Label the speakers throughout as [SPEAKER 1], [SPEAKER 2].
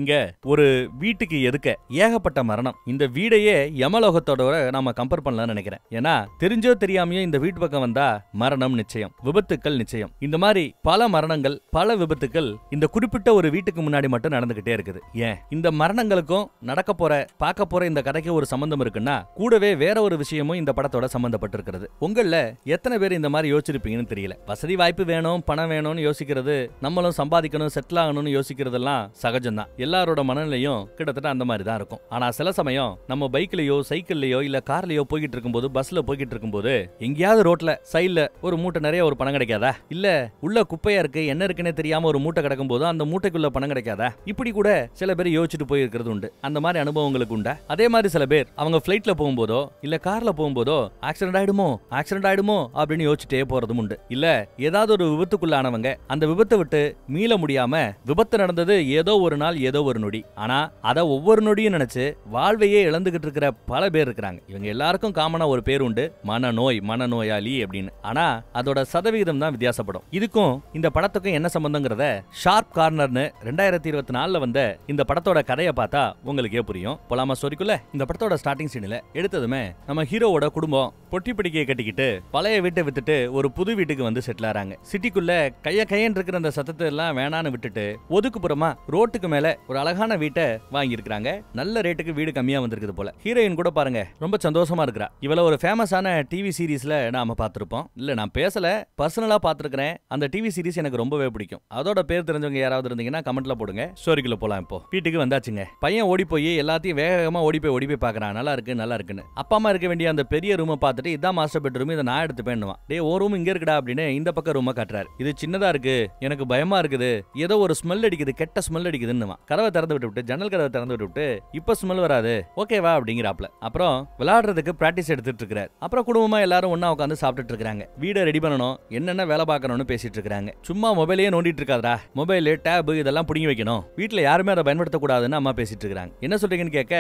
[SPEAKER 1] இங்க ஒரு வீட்டுக்கு எதுக்க ஏகப்பட்ட மரணம். இந்த வீடையே யமலோகத்தோட நாம கம்பேர் பண்ணலாம்னு நினைக்கிறேன். ஏன்னா தெரிஞ்சோ தெரியாமையோ இந்த வீட்டு பக்கம் வந்தா மரணம் நிச்சயம், விபத்துக்கள் நிச்சயம். இந்த மாதிரி பல மரணங்கள், பல விபத்துக்கள் இந்த குறிப்பிட்ட ஒரு வீட்டுக்கு முன்னாடி மட்டும் நடந்துகிட்டே இருக்குது. ஏன் இந்த மரணங்களுக்கும் நடக்க போற பார்க்க போற இந்த கதைக்கு ஒரு சம்பந்தம் இருக்குன்னா கூடவே வேற ஒரு விஷயமும் இந்த படத்தோட சம்பந்தப்பட்டிருக்கிறது. உங்கள எத்தனை பேர் இந்த மாதிரி யோசிச்சிருப்பீங்கன்னு தெரியல. வசதி வாய்ப்பு வேணும், பணம் வேணும்னு யோசிக்கிறது, நம்மளும் சம்பாதிக்கணும், செட்டில் ஆகணும்னு யோசிக்கிறதெல்லாம் சகஜம்தான். எல்லாரோட மனநிலையும் கிட்டத்தட்ட அந்த மாதிரி தான் இருக்கும். ஆனா சில சமயம் நம்ம பைக்லயோ சைக்கிள்லயோ இல்ல கார்லயோ போய்கிட்டு இருக்கும்போது, பஸ்ல போய்கிட்டு இருக்கும்போது எங்கேயாவது ரோட்ல சைட்ல ஒரு மூட்டை நிறைய ஒரு பணம் கிடைக்காதா? இல்ல உள்ள குப்பையா இருக்கு, என்ன இருக்குன்னே தெரியாம ஒரு மூட்டை கிடக்கும் போது அந்த மூட்டைக்குள்ள பணம் கிடைக்காதா? இப்படி கூட சில பேர் யோசிச்சுட்டு போயிருக்கிறது உண்டு. அந்த மாதிரி அனுபவங்களுக்கு உண்டா? அதே மாதிரி சில பேர் அவங்க பிளைட்ல போகும்போதோ இல்ல கார்ல போகும்போதோ ஆக்சிடென்ட் ஆயிடுமோ அப்படின்னு யோசிச்சுட்டே போறதும் உண்டு. இல்ல ஏதாவது ஒரு விபத்துக்குள்ளானவங்க அந்த விபத்தை விட்டு மீள முடியாம, விபத்து நடந்தது ஏதோ ஒரு நாள் ஏதோ ஒரு நொடி, ஆனா அத ஒவ்வொரு நொடியும் நினைச்சு வாழ்வையே இழந்துகிட்டு இருக்கிற பல பேர் இருக்கிறாங்க. இவங்க எல்லாருக்கும் காமனா ஒரு பேர் உண்டு, மனநோயாளி அப்படின்னு. ஆனா அதோட சதவிகிதம் தான் வித்தியாசப்படும். இதுக்கும் இந்த படத்துக்கும் என்ன சம்பந்தங்கிறத ஷார்ப் கார்னர்னு 2024 வந்த இந்த படத்தோட கதையை பார்த்தா உங்களுக்கே புரியும். போலாமா ஸ்டோரிக்குள்ள? இந்த படத்தோட ஸ்டார்டிங் சீன்ல எடுத்ததுமே நம்ம ஹீரோவோட குடும்பம் பொட்டி பிடிக்கையை கட்டிக்கிட்டு பழைய வீட்டை வித்துட்டு ஒரு புது வீட்டுக்கு வந்து செட்டில் ஆறாங்க. சிட்டிக்குள்ள கையன்னு இருக்கிற அந்த சத்தத்தை எல்லாம் வேணான்னு விட்டுட்டு ஒதுக்குப்புறமா ரோட்டுக்கு மேல ஒரு அழகான வீட்டை வாங்கி இருக்காங்க. நல்ல ரேட்டுக்கு வீடு கம்மியா வந்திருக்குது போல. ஹீரோயின் கூட பாருங்க ரொம்ப சந்தோஷமா இருக்கிறா. இவள ஒரு ஃபேமஸான டிவி சீரீஸ்ல நாம பார்த்திருப்போம். இல்ல நான் பேசல, பர்சனலா பார்த்திருக்கிறேன். அந்த டிவி சீரீஸ் எனக்கு ரொம்பவே பிடிக்கும். அதோட பேர் தெரிஞ்சவங்க யாராவது இருந்தீங்கன்னா கமெண்ட்ல போடுங்க. ஸ்டோரிக்குள்ள போலாம். இப்போ வீட்டுக்கு வந்தாச்சுங்க. பையன் ஓடி போய் எல்லாத்தையும் வேகமா ஓடி போய் பாக்குறான். நல்லா இருக்குன்னு. அப்பா அம்மா இருக்க வேண்டிய அந்த பெரிய ரூமை பார்த்துட்டு இதான் மாஸ்டர் பெட்ரூம், இதை நான் எடுத்து பேணுவான். டே ஓ ரூம் இங்க இருக்குடா அப்படின்னு இந்த பக்கம் ரூமை காட்டுறாரு. இது சின்னதா இருக்கு, எனக்கு பயமா இருக்குது, ஏதோ ஒரு ஸ்மெல் அடிக்குது, கெட்ட ஸ்மெல் அடிக்குதுன்னு கதவை திறந்து விட்டு ஜன்னல் கதவை திறந்து விட்டு இப்ப ஸ்மெல் வராது, ஓகேவா அப்படிங்கிறாப்ல. அப்புறம் விளையாடுறதுக்கு பிராக்டிஸ் எடுத்துட்டு இருக்காரு. அப்புறம் குடும்பமா எல்லாரும் ஒண்ணா உட்காந்து சாப்பிட்டுட்டு இருக்காங்க. வீடை ரெடி பண்ணணும், என்னென்ன வேலை பார்க்கணும்னு பேசிட்டு இருக்காங்க. சும்மா மொபைலையே நோண்டிட்டு இருக்காதா, மொபைல் டேப் இதெல்லாம் புடிங்கி வைக்கணும், வீட்டுல யாருமே அதை பயன்படுத்தக்கூடாதுன்னு அம்மா பேசிட்டு இருக்காங்க. என்ன சொல்றீங்கன்னு கேட்க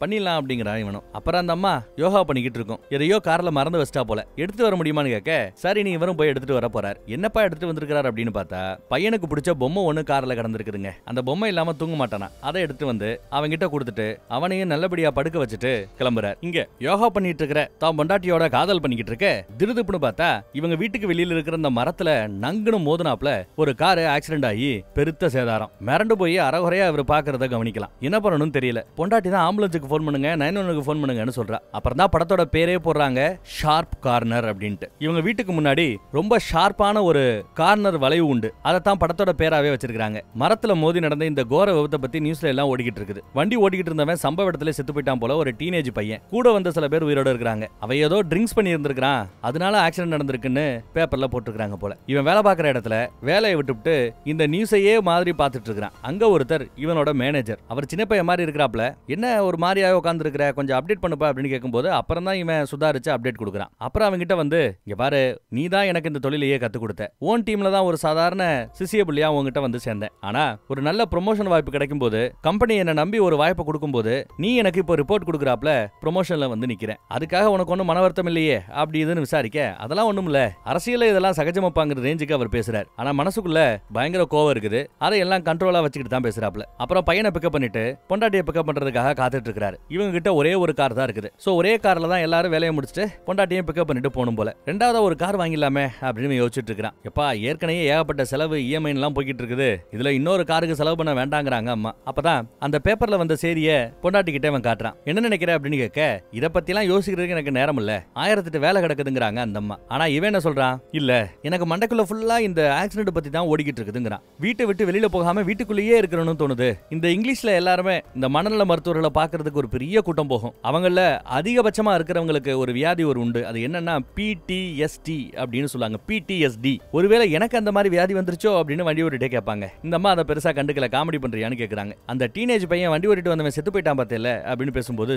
[SPEAKER 1] பண்ணிடலாம் அப்படிங்கிறான் இவனும். அப்புறம் அந்த அம்மா யோகா பண்ணிக்கிட்டு இருக்கும். எதையோ கார்ல மறந்து வச்சிட்டா போல, எடுத்து வர முடியுமான்னு கேட்க சரி நீ இவரும் போய் எடுத்துட்டு வர போறார். என்னப்பா எடுத்துட்டு வந்திருக்காரு அப்படின்னு பார்த்தா பையனுக்கு பிடிச்ச பொம்மை ஒண்ணு கார்ல கிடந்திருக்குதுங்க. அந்த பொம்மை இல்லாம தூங்க மாட்டானா, அதை எடுத்து வந்து அவங்கிட்ட கொடுத்துட்டு அவனையும் நல்லபடியா படுக்க வச்சுட்டு கிளம்புறார். இங்க யோகா பண்ணிட்டு இருக்கிற தான் பொண்டாட்டியோட காதல் பண்ணிக்கிட்டு இருக்க திடுதுப்புன்னு பார்த்தா இவங்க வீட்டுக்கு வெளியில இருக்கிற அந்த மரத்துல நங்குன்னு மோதுனாப்ல ஒரு காரு ஆக்சிடென்ட் ஆகி பெருத்த சேதாரம். மிரண்டு போய் அறகுறையா இவர் பாக்குறத கவனிக்கலாம். என்ன பண்ணணும்னு தெரியல. பொண்டாட்டி தான் ஆம்புலன்ஸுக்கு போன் பண்ணுங்க, 911க்கு போன் பண்ணுங்கன்னு சொல்றா. அப்புறம் தான் படத்தோட பேரே போடுறாங்க, ஷார்ப் கார்னர் அப்படின்ட்டு. இவங்க வீட்டுக்கு முன்னாடி ரொம்ப ஷார்ப்பான ஒரு கார்னர் வளைவு உண்டு. அதைத்தான் படத்தோட பேராவே வச்சிருக்காங்க. மரத்துல மோதி நடந்த இந்த கோர விபத்தை பத்தி நியூஸ்ல எல்லாம் ஓடிக்கிட்டு இருக்குது. வண்டி ஓடிக்கிட்டு இருந்தவன் சம்பவ இடத்துல செத்து போயிட்டான் போல. ஒரு டீனேஜ் பையன் கூட வந்த சில பேர் உயிரோட இருக்காங்க. அவ ஏதோ ட்ரிங்க்ஸ் பண்ணி இருந்திருக்கான், அதனால ஆக்சிடென்ட் நடந்திருக்குன்னு பேப்பர்ல போட்டுருக்காங்க போல. இவன் வேலை பார்க்குற இடத்துல வேலையை விட்டுவிட்டு இந்த நியூஸையே மாதிரி பார்த்துட்டு இருக்கான். அங்க ஒருத்தர் இவனோட மேனேஜர். அவர் சின்ன பையன் மாதிரி இருக்கிறாப்ல. என்ன ஒரு மாதிரியாவே உட்கார்ந்து இருக்கிற, கொஞ்சம் அப்டேட் பண்ணுப்பா அப்படின்னு கேட்கும்போது அப்புறம் தான் இவன் சுதாரிச்சு அப்டேட் கொடுக்குறான். அப்புறம் அவங்கிட்ட வந்து இங்க பாரு, நீ தான் எனக்கு இந்த தொழிலையே கத்து கொடுத்த, ஓன் டீம்ல தான் ஒரு சாதாரண சிசிய புள்ளியா உங்ககிட்ட வந்து சேர்ந்தேன். ஆனா ஒரு நல்ல ப்ரொமோஷன் வாய்ப்பு கிடைக்கும் போது, கம்பெனி என்ன நம்பி ஒரு வாய்ப்பு கொடுக்கும் போது நீ எனக்கு இப்போ ரிப்போர்ட் கொடுக்குறாப்ல ப்ரொமோஷன்ல வந்து நிக்கிறேன், அதுக்காக உனக்கு ஒன்னும் மன வருத்தம் இல்லையே அப்படி இதுன்னு விசாரிக்க அதெல்லாம் ஒண்ணும் இல்ல, அரசியல இதெல்லாம் சகஜமாப்பாங்கிற ரேஞ்சுக்கு அவர் பேசுறாரு. ஆனா மனசுக்குள்ள பயங்கர கோவம் இருக்குது. அதையெல்லாம் கண்ட்ரோலா வச்சுக்கிட்டு தான் பேசுறாப்ல. அப்புறம் பையனை பிக்கப் பண்ணிட்டு பொண்டாட்டியை பிக்கப் பண்றதுக்காக காத்துட்டு இருக்காரு. இவங்க கிட்ட ஒரே ஒரு கார் தான் இருக்குது. சோ ஒரே கார்ல தான் எல்லாரும் வேலையை முடிச்சுட்டு பொண்டாட்டியை பிக்கப் பண்ணிட்டு போகணும் போல. ரெண்டாவது ஒரு கார் வாங்கிடலாமே அப்படின்னு யோசிச்சுட்டு இருக்கான். எப்பா ஏற்கனவே ஏகப்பட்ட செலவு இஎம்ஐ எல்லாம் போய்கிட்டு இருக்குது, இதுல இன்னொரு காருக்கு செலவு பண்ண வேண்டாங்கிறாங்க அம்மா. அப்பதான் அந்த பேப்பர்ல வந்த சேரிய பொண்டாட்டி கிட்ட அவன் காட்டுறான். என்ன நினைக்கிற அப்படின்னு கேட்க இத பத்தி எல்லாம் யோசிக்கிறதுக்கு எனக்கு நேரம் இல்ல, 1008 வேலை கிடக்குதுங்கிறாங்க அந்த அம்மா. ஆனா இவன் என்ன சொல்றான், இல்ல எனக்கு மண்டைக்குள்ள ஃபுல்லா இந்த ஆக்சிடென்ட் பத்தி தான் ஓடிக்கிட்டு இருக்குதுங்கிறான். வீட்டை விட்டு வெளியில போகாம வீட்டுக்குள்ளேயே இருக்கணும்னு தோணுது. இந்த இங்கிலீஷ்ல எல்லாருமே இந்த மனநல மருத்துவர்களை பாக்குறதுக்கு ஒரு பெரிய கூட்டம் போகும். அவங்கள அதிகபட்சமா இருக்கிறவங்களுக்கு ஒரு வியாதி ஒரு உண்டு. அது என்னன்னா PTSD அப்படின்னு சொல்லுவாங்க. PTSD. ஒருவேளை எனக்கு அந்த மாதிரி வியாதி வந்துருச்சோ அப்படின்னு வண்டி ஓட்டிட்டே கேட்பாங்க. இந்த அம்மா அதை பெருசா கண்டுக்கல, காமெடி பண்றியான்னு கேக்குறாங்க. அந்த டீனேஜ் பையன் வண்டி ஓட்டிட்டு வந்தவன் செத்து போயிட்டான் பார்த்தேல அப்படின்னு பேசும்போது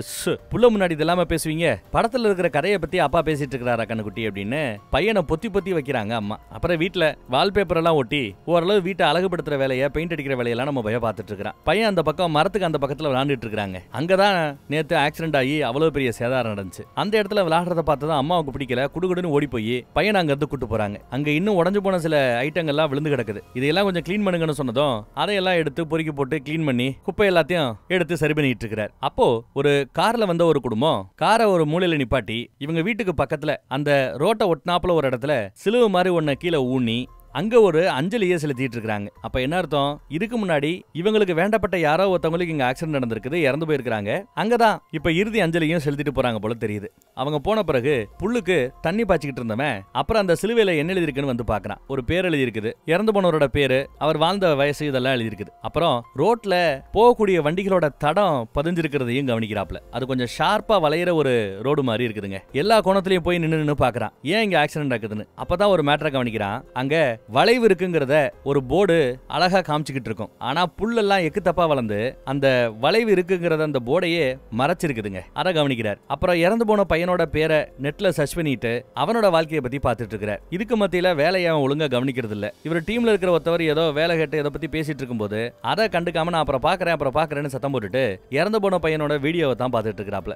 [SPEAKER 1] புள்ள முன்னாடி இதெல்லாம பேசுவீங்க, படத்துல இருக்கிற கதையை பத்தி அப்பா பேசிட்டு இருக்கிறாரா கண்ணுக்குட்டி அப்படின்னு பையனை பொத்தி வைக்கிறாங்க அம்மா. அப்புறம் வீட்டுல வால்பேப்பர் எல்லாம் ஒட்டி ஓரளவு வீட்டை அழகுபடுத்துற வேலையை, பெயிண்ட் அடிக்கிற வேலையெல்லாம் நம்ம பையன் பார்த்துட்டு இருக்கிறான். பையன் அந்த பக்கம் மரத்துக்கு அந்த பக்கத்துல விளையாண்டுட்டு இருக்காங்க. அங்கதான் நேத்து ஆக்சிடென்ட் ஆகி அவ்வளவு பெரிய சேதாரம் நடந்துச்சு. அந்த இடத்துல விளையாடுறத பார்த்ததான் அம்மாவுக்கு பிடிக்கல, குடுகுடுன்னு ஓடி போய் பையன் அங்க இருந்து கூட்டு போறாங்க. அங்க இன்னும் உடஞ்சு போன சில ஐட்டங்கள்லாம் விழுந்து கிடக்குது. இதையெல்லாம் கொஞ்சம் கிளீன் பண்ணுங்கன்னு சொன்னதும் அதையெல்லாம் எடுத்து பொறுக்கி போட்டு கிளீன் பண்ணி குப்பை எல்லாத்தையும் எடுத்து சரி பண்ணிட்டு இருக்கிறார். அப்போ ஒரு கார்ல வந்த ஒரு குடும்பம் காரை ஒரு மூலையில நிப்பாட்டி இவங்க வீட்டுக்கு பக்கத்துல அந்த ரோட்டை ஒட்டினாப்புல ஒரு இடத்துல சிலுவை மாதிரி ஒன்ன கீழே ஊனி அங்க ஒரு அஞ்சலியை செலுத்திட்டு இருக்காங்க. அப்ப என்ன அர்த்தம், இதுக்கு முன்னாடி இவங்களுக்கு வேண்டப்பட்ட யாரோ ஒருத்தவங்களுக்கு இங்க ஆக்சிடென்ட் நடந்திருக்குது, இறந்து போயிருக்காங்க. அங்கதான் இப்ப இறுதி அஞ்சலியும் செலுத்திட்டு போறாங்க போல தெரியுது. அவங்க போன பிறகு புல்லுக்கு தண்ணி பாய்ச்சிக்கிட்டு இருந்தவன் அப்புறம் அந்த சிலுவையில என்ன எழுதிருக்குன்னு வந்து பாக்குறான். ஒரு பேர் எழுதி இருக்குது, இறந்து போனவரோட பேரு, அவர் வாழ்ந்த வயசு, இதெல்லாம் எழுதி இருக்குது. அப்புறம் ரோட்ல போகக்கூடிய வண்டிகளோட தடம் பதிஞ்சிருக்கிறதையும் கவனிக்கிறாப்ல. அது கொஞ்சம் ஷார்ப்பா வளையிற ஒரு ரோடு மாதிரி இருக்குதுங்க. எல்லா கோணத்திலையும் போய் நின்னு பாக்குறான், ஏன் இங்க ஆக்சிடென்ட் ஆகுதுன்னு. அப்பதான் ஒரு மேட்டரை கவனிக்கிறான். அங்க வளைவு இருக்குங்கிறத ஒரு போர்டு அழகா காமிச்சுக்கிட்டு இருக்கும். ஆனா புல்லெல்லாம் எக்கு தப்பா வளர்ந்து அந்த வளைவு இருக்குங்கிறத அந்த போர்டையே மறைச்சிருக்குதுங்க. அதை கவனிக்கிறார். அப்புறம் இறந்து போன பையனோட பேரை நெட்ல சர்ச் பண்ணிட்டு அவனோட வாழ்க்கையை பத்தி பார்த்துட்டு இருக்கிறார். இதுக்கு மத்தியில வேலையை அவன் ஒழுங்கா கவனிக்கிறது இல்ல. இவர் டீம்ல இருக்கிற ஒருத்தவர் ஏதோ வேலை கேட்டு இதை பத்தி பேசிட்டு இருக்கும்போது அதை கண்டுக்காம நான் அப்புறம் பாக்குறேன்னு சத்தம் போட்டுட்டு இறந்து போன பையனோட வீடியோவை தான் பார்த்துட்டு இருக்கிறாப்ல.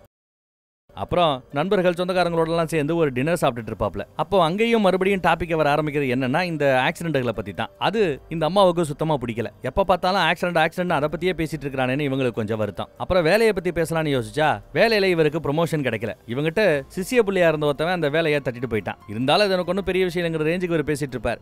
[SPEAKER 1] அப்புறம் நண்பர்கள் சொந்தக்காரங்களோடலாம் சேர்ந்து ஒரு டின்னர் சாப்பிட்டுட்டு இருப்பாப்ல. அப்போ அங்கேயும் மறுபடியும் டாபிக் வர ஆரம்பிக்கிறது என்னன்னா இந்த ஆக்சிடென்ட்களை பத்தி தான். அது இந்த அம்மாவுக்கு சுத்தமா பிடிக்கல. எப்ப பார்த்தாலும் ஆக்சிடென்ட் அதை பத்தியே பேசிட்டு இருக்கானேன்னு இவங்களுக்கு கொஞ்சம் வருத்தம். அப்புறம் வேலையை பத்தி பேசலாம்னு யோசிச்சா வேலையில இவருக்கு ப்ரொமோஷன் கிடைக்கல. இவங்கிட்ட சிசிய புள்ளியா இருந்த ஒருத்தவன் அந்த வேலையை தட்டிட்டு போயிட்டான். இருந்தாலும் எனக்கு ஒன்றும் பெரிய விஷயங்கிற ரேஞ்சுக்கு ஒரு பேசிட்டு இருப்பார்.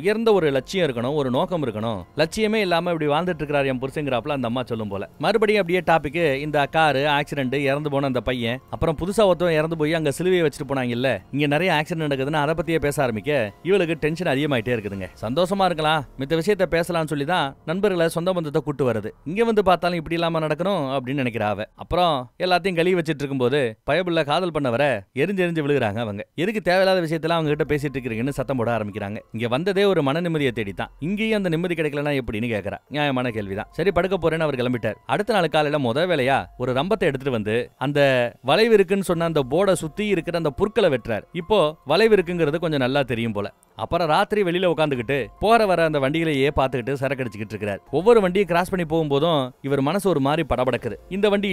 [SPEAKER 1] உயர்ந்த ஒரு லட்சியம் இருக்கணும், ஒரு நோக்கம் இருக்கணும். லட்சியமே இல்லாம இப்படி வாழ்ந்துட்டு இருக்கிறார் என் புருஷங்கிறாப்ல அந்த அம்மா சொல்லும் போல. மறுபடியும் அப்படியே டாபிக் இந்த காரு ஆக்சிடென்ட், இறந்து போன அந்த பையன், அப்புறம் புதுசா ஒருத்தன் இறந்து போய் அங்க சிலுவையை வச்சுட்டு போனாங்க இல்ல, இங்க நிறைய ஆக்சிடென்ட் நடக்குதுன்னு அதை பத்தியே பேச ஆரம்பிக்க இவளுக்கு டென்ஷன் அதிகமாயிட்டே இருக்குதுங்க. சந்தோஷமா இருக்கலாம், மித்த விஷயத்த பேசலாம்னு சொல்லி தான் நண்பர்களை சொந்த பந்தத்தை கூட்டு வருது. இங்க வந்து பார்த்தாலும் இப்படி இல்லாம நடக்கணும் அப்படின்னு நினைக்கிறாவ. அப்புறம் எல்லாத்தையும் கழுவி வச்சிட்டு இருக்கும்போது பயபுள்ள காதல் பண்ணவரை எரிஞ்சு விழுகிறாங்க. அவங்க எதுக்கு தேவையில்லாத விஷயத்தெல்லாம் அவங்க கிட்ட பேசிட்டு இருக்கிறீங்கன்னு சத்தம் போட ஆரம்பிக்கிறாங்க. இங்க வந்ததே ஒரு மன நிம்மதியை தேடித்தான். இங்கேயும் அந்த நிம்மதி கிடைக்கலன்னா எப்படின்னு கேட்கறா. நியாயமான கேள்விதான். சரி படுக்க போறேன்னு அவர் கிளம்பிட்டார். அடுத்த நாள் காலையில முதல் வேலையா ஒரு ரம்பத்தை எடுத்துட்டு வந்து அந்த வளைவு இருக்குன்னு சொன்ன அந்த போர்டை சுத்தி இருக்கிற அந்த புற்களை வெட்டுறார். இப்போ வளைவு இருக்குங்கிறது கொஞ்சம் நல்லா தெரியும் போல. அப்புறம் ராத்திரி வெளியில உட்காந்துக்கிட்டு போற வர அந்த வண்டிகளையே பார்த்துக்கிட்டு சரக்கு அடிச்சுக்கிட்டு இருக்கிறார். ஒவ்வொரு வண்டியை கிராஸ் பண்ணி போகும்போதும் இவர் மனசு ஒரு மாதிரி படபடக்குது. இந்த வண்டி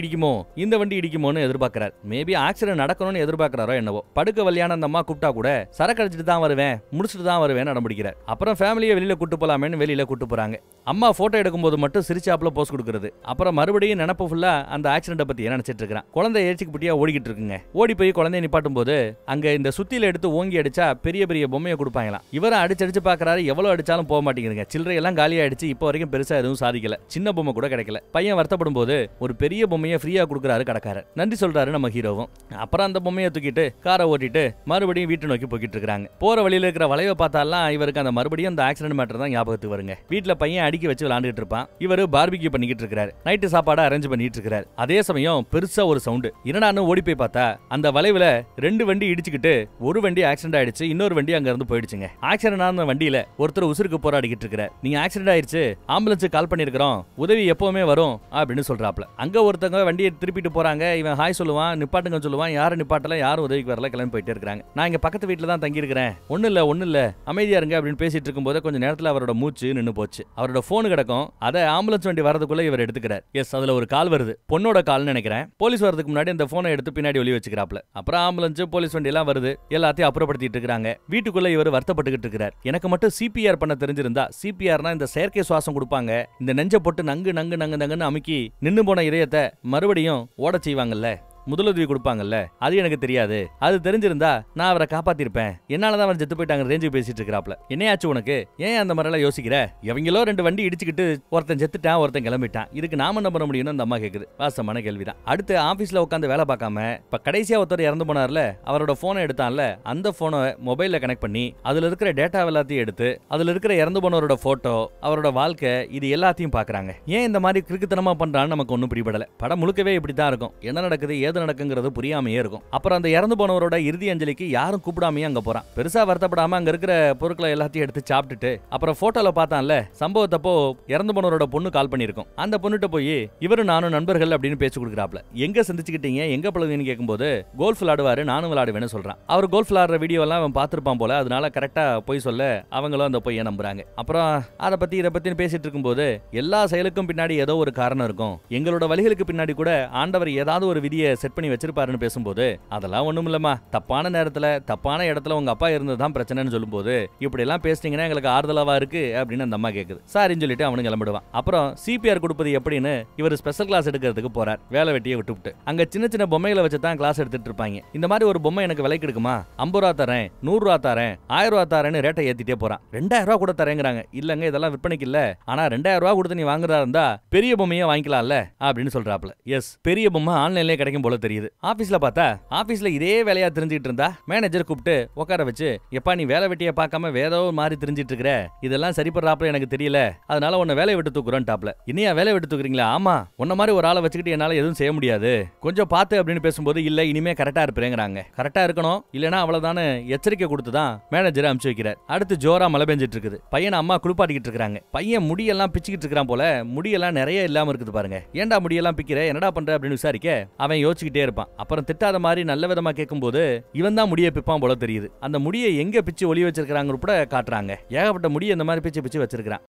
[SPEAKER 1] இடிக்குமோன்னு எதிர்பார்க்கிறார். மேபி ஆக்சிடென்ட் நடக்கணும்னு எதிர்பார்க்கிறாரோ என்னவோ. படுக்க வழியான அந்த அம்மா கூப்பிட்டா கூட சரக்கு அடிச்சுட்டு தான் வருவேன், முடிச்சுட்டு தான் வருவேன் அடம்பிடிக்கிறார். அப்புறம் ஃபேமிலியை வெளியில கூட்டு போலாமேன்னு வெளியில கூட்டு போறாங்க. அம்மா போட்டோ எடுக்கும்போது மட்டும் சிரிச்சாப்ல போஸ்ட் கொடுக்குறது. அப்புறம் மறுபடியும் நினப்பு ஃபுல்லா அந்த ஆக்சிடென்ட் பத்தி நினைச்சிட்டு இருக்கிறான். குழந்தை ஏச்சிக்கு புட்டியா ஓடிக்கிட்டு இருக்குங்க. ஓடி போய் குழந்தைய நிப்பாட்டும் போது அங்க இந்த சுத்தியில எடுத்து ஓங்கி அடிச்சா பெரிய பெரிய பொம்மையை கொடுப்பாங்களாம். இவரை அடிச்சு பாக்குறாரு, எவ்வளவு அடிச்சாலும் போக மாட்டேங்குதுங்க. சில்லறை எல்லாம் காலியா அடிச்சு இப்போ வரைக்கும் பெருசா எதுவும் சாதிக்கல. சின்ன பொம்மை கூட கிடைக்கல. பையன் வருத்தப்படும் போது ஒரு பெரிய பொம்மையை ஃப்ரீயா கொடுக்குறாரு கடைக்காரர். நன்றி சொல்றாரு நம்ம ஹீரோவும். அப்புறம் அந்த பொம்மையை தூக்கிட்டு காரை ஓட்டிட்டு மறுபடியும் வீட்டு நோக்கி போய்கிட்டு இருக்காங்க. போற வழியில இருக்கிற வளைவை பார்த்தாலாம் இவருக்கு அந்த மறுபடியும் அந்த ஆக்சிடென்ட் மேட்டர் தான் ஞாபகத்துக்கு வருங்க. வீட்டுல பையன் அடிக்கி வச்சு விளையாண்டுட்டு இருப்பான். இவரு பார்பிக்யூ பண்ணிக்கிட்டு இருக்காரு. நைட்டு சாப்பாடு அரேஞ்ச் பண்ணிட்டு இருக்காரு. அதே சமயம் பெருசா ஒரு சவுண்ட். என்னடான்னு ஓடி போய் பார்த்தா அந்த வளைவுல 2 வண்டி இடிச்சுக்கிட்டு ஒரு வண்டி ஆக்சிடென்ட் ஆயிடுச்சு, இன்னொரு வண்டி அங்க இருந்து போயிடுச்சுங்க. ஆக்சிடென்ட் ஆன வண்டியில ஒருத்தர் உசுருக்கு போராடிக்கிட்டு இருக்காரு. நீங்க ஆக்சிடென்ட் ஆயிடுச்சு, ஆம்புலன்ஸ் கால் பண்ணிருக்கிறோம், உதவி எப்பவுமே வரும் அப்படின்னு சொல்றாப்ல. அங்க ஒருத்தங்க வண்டியை திருப்பிட்டு போறாங்க. இவன் ஹாய் சொல்லுவான், நிப்பாட்டுங்க சொல்லுவான். யாரும் நிப்பாட்டல, யாரும் உதவிக்கு வரல, கிளம்பி போயிட்டே இருக்காங்க. நான் இங்க பக்கத்து வீட்டுல தான் தங்கி இருக்கிறேன், ஒண்ணு இல்ல அமைதியா இருங்க அப்படின்னு பேசிட்டு இருக்கும்போது கொஞ்ச நேரத்துல அவரோட மூச்சு நின்னு போச்சு. அவரோட போன் கிடக்கும். அதை ஆம்புலன்ஸ் வண்டி வரதுக்குள்ள இவர் எடுத்துக்கிறார். எஸ், அதுல ஒரு கால் வருது, பொண்ணோட கால்னு நினைக்கிறேன். போலீஸ் வரதுக்கு முன்னாடி அந்த போனை எடுத்து பின்னாடி ஒளி வச்சுக்கிறாப்ல. அப்புறம் ஆம்புலன்ஸ் போலீஸ் வண்டி எல்லாம் வருது. எல்லாத்தையும் அப்புறப்படுத்திட்டு இருக்காங்க. வீட்டுக்குள்ள இவர் வருத்தப்பட்டுக்கிட்டு இருக்கிறார். எனக்கு மட்டும் சிபிஆர் பண்ண தெரிஞ்சிருந்தா, சிபிஆர்னா இந்த செயற்கை சுவாசம் கொடுப்பாங்க, இந்த நெஞ்ச போட்டு நங்கு நங்கு நங்கு நங்குன்னு அமுக்கி நின்னு போன இதயத்தை மறுபடியும் ஓட செய்வாங்கல்ல, முதலுதவி கொடுப்பாங்கல்ல, அது எனக்கு தெரியாது. அது தெரிஞ்சிருந்தா நான் அவரை காப்பாத்திருப்பேன். என்னாலதான் அவர் செத்து போயிட்டாங்க ரேஞ்சுக்கு பேசிட்டு இருக்கிறாப்ல. என்னையாச்சு உனக்கு, ஏன் அந்த மாதிரி எல்லாம் யோசிக்கிற? எவங்களோ 2 வண்டி இடிச்சுக்கிட்டு ஒருத்தன் செத்துட்டான், ஒருத்தன் கிளம்பிட்டான். இதுக்கு நாம என்ன பண்ண முடியும்னு அந்த அம்மா கேக்குது. வாசமான கேள்விதான். அடுத்து ஆபீஸ்ல உட்காந்து வேலை பார்க்காம இப்ப கடைசியா ஒருத்தர் இறந்து போனார்ல, அவரோட போனை எடுத்தான்ல, அந்த போனை மொபைல்ல கனெக்ட் பண்ணி அதுல இருக்கிற டேட்டா எல்லாத்தையும் எடுத்து அதுல இருக்கிற இறந்து போனவரோட போட்டோ, அவரோட வாழ்க்கை, இது எல்லாத்தையும் பாக்குறாங்க. ஏன் இந்த மாதிரி கிறுக்குத்தனமா பண்றான்னு நமக்கு ஒன்னும் பிடிபடல. படம் முழுக்கவே இப்படித்தான் இருக்கும். என்ன நடக்குது நடக்குங்கிறது புரியாமையே இருக்கும். அப்புறம் அந்த இறந்து போனவரோட இறுதி அஞ்சலிக்கு யாரும் கூப்பிடாமையே அங்க போறான். பெருசா வருத்தப்படாம அங்க இருக்கிற பொருட்களை எல்லாத்தையும் எடுத்து சாப்பிட்டுட்டு அப்புறம் போட்டோல பார்த்தான்ல, சம்பவத்தப்போ இறந்து போனவரோட பொண்ணு கால் பண்ணிருக்கும். அந்த பொண்ணுட்ட போய் இவரு நானும் நண்பர்கள் அப்படின்னு பேச்சு கொடுக்குறாப்ல. எங்க சந்திச்சுக்கிட்டீங்க, எங்க பழகுன்னு கேட்கும்போது கோல்ஃப் விளையாடுவாரு, நானும் விளையாடுவேன்னு சொல்றான். அவர் கோல்ஃப் விளையாடுற வீடியோ எல்லாம் அவன் பார்த்திருப்பான் போல. அதனால கரெக்டா போய் சொல்ல அவங்களும் அந்த பொய்யை நம்புறாங்க. அப்புறம் அதை பத்தி இதை பத்தி பேசிட்டு இருக்கும்போது எல்லா செயலுக்கும் பின்னாடி ஏதோ ஒரு காரணம் இருக்கும். எங்களோட வழிகளுக்கு பின்னாடி கூட ஆண்டவர் ஏதாவது ஒரு விதியை செட் பண்ணி வச்சிருப்பாருன்னு பேசும்போது, அதெல்லாம் ஒண்ணும் இல்லம்மா, தப்பான நேரத்துல தப்பான இடத்துல உங்க அப்பா இருந்ததுதான் பிரச்சனைன்னு சொல்லும்போது, இப்படி எல்லாம் பேசிட்டீங்கன்னா எங்களுக்கு ஆறுதலாவா இருக்கு அப்படின்னு அந்த அம்மா கேக்குது. சாரின்னு சொல்லிட்டு அவனு கிளம்பிடுவான். அப்புறம் சிபிஆர் கொடுப்பது எப்படின்னு இவர் ஸ்பெஷல் கிளாஸ் எடுக்கிறதுக்கு போறார். வேலை வெட்டியை விட்டுவிட்டு அங்க சின்ன சின்ன பொம்மைகளை வச்சு தான் கிளாஸ் எடுத்துட்டு இருப்பாங்க. இந்த மாதிரி ஒரு பொம்மை எனக்கு விலைக்கு எடுக்குமா, 50 ரூபா தரேன், 100 ரூபா தரேன், 1000 ரூபா தரேன்னு ரேட்டை ஏத்திட்டே போறான். 2000 ரூபா கூட தரேங்கிறாங்க. இல்லங்க இதெல்லாம் விற்பனைக்கு இல்ல, ஆனா 2000 ரூபா கொடுத்து நீ வாங்குறதா இருந்தா பெரிய பொம்மையை வாங்கிக்கலாம்ல அப்படின்னு சொல்றாப்ல. எஸ், பெரிய பொம்மை ஆன்லைன்லயே கிடைக்கும் போல தெரியுது. ஆபீஸ்ல பார்த்தா ஆபீஸ்ல இதே வேலையா தெரிஞ்சிட்டு இருந்தா மேனேஜர் கூப்பிட்டு உட்கார வச்சு, எப்பா நீ வேலை வெட்டியை பார்க்காம வேற மாதிரி தெரிஞ்சிட்டு இருக்கிற, இதெல்லாம் சரிப்படுறாப்ல எனக்கு தெரியல, அதனால உன்னை வேலையை விட்டு தூக்குறேன் டாப்ல. இன்னையா வேலை விட்டு தூக்குறீங்களா? ஆமா, உன்ன மாதிரி ஒரு ஆளை வச்சுக்கிட்டு என்னால எதுவும் செய்ய முடியாது, கொஞ்சம் பார்த்து அப்படின்னு பேசும்போது, இல்ல இனிமே கரெக்டா இருப்பேங்கிறாங்க. கரெக்டா இருக்கணும், இல்லனா அவ்வளவுதானே எச்சரிக்கை கொடுத்துதான் மேனேஜர் அனுப்பிச்சு வைக்கிறார். அடுத்து ஜோரா மழை பெஞ்சிட்டு இருக்குது. பையன் அம்மா குளிப்பாட்டிக்கிட்டு இருக்காங்க. பையன் முடியெல்லாம் பிச்சுக்கிட்டு இருக்கான் போல, முடியெல்லாம் நிறைய இல்லாம இருக்குது பாருங்க. ஏன்டா முடியெல்லாம் பிக்கிற, என்னடா பண்ற அப்படின்னு விசாரிக்க அவன் யோசிச்சுக்கிட்டே இருப்பான். அப்புறம் திட்டாத மாதிரி நல்ல விதமா கேட்கும்போது இவன் தான் முடியை பிப்பான் போல தெரியுது. அந்த முடியை எங்க பிச்சு ஒளி வச்சிருக்காங்க கூட காட்டுறாங்க. ஏகப்பட்ட முடியை இந்த மாதிரி பிச்சு பிச்சு வச்சிருக்கான்.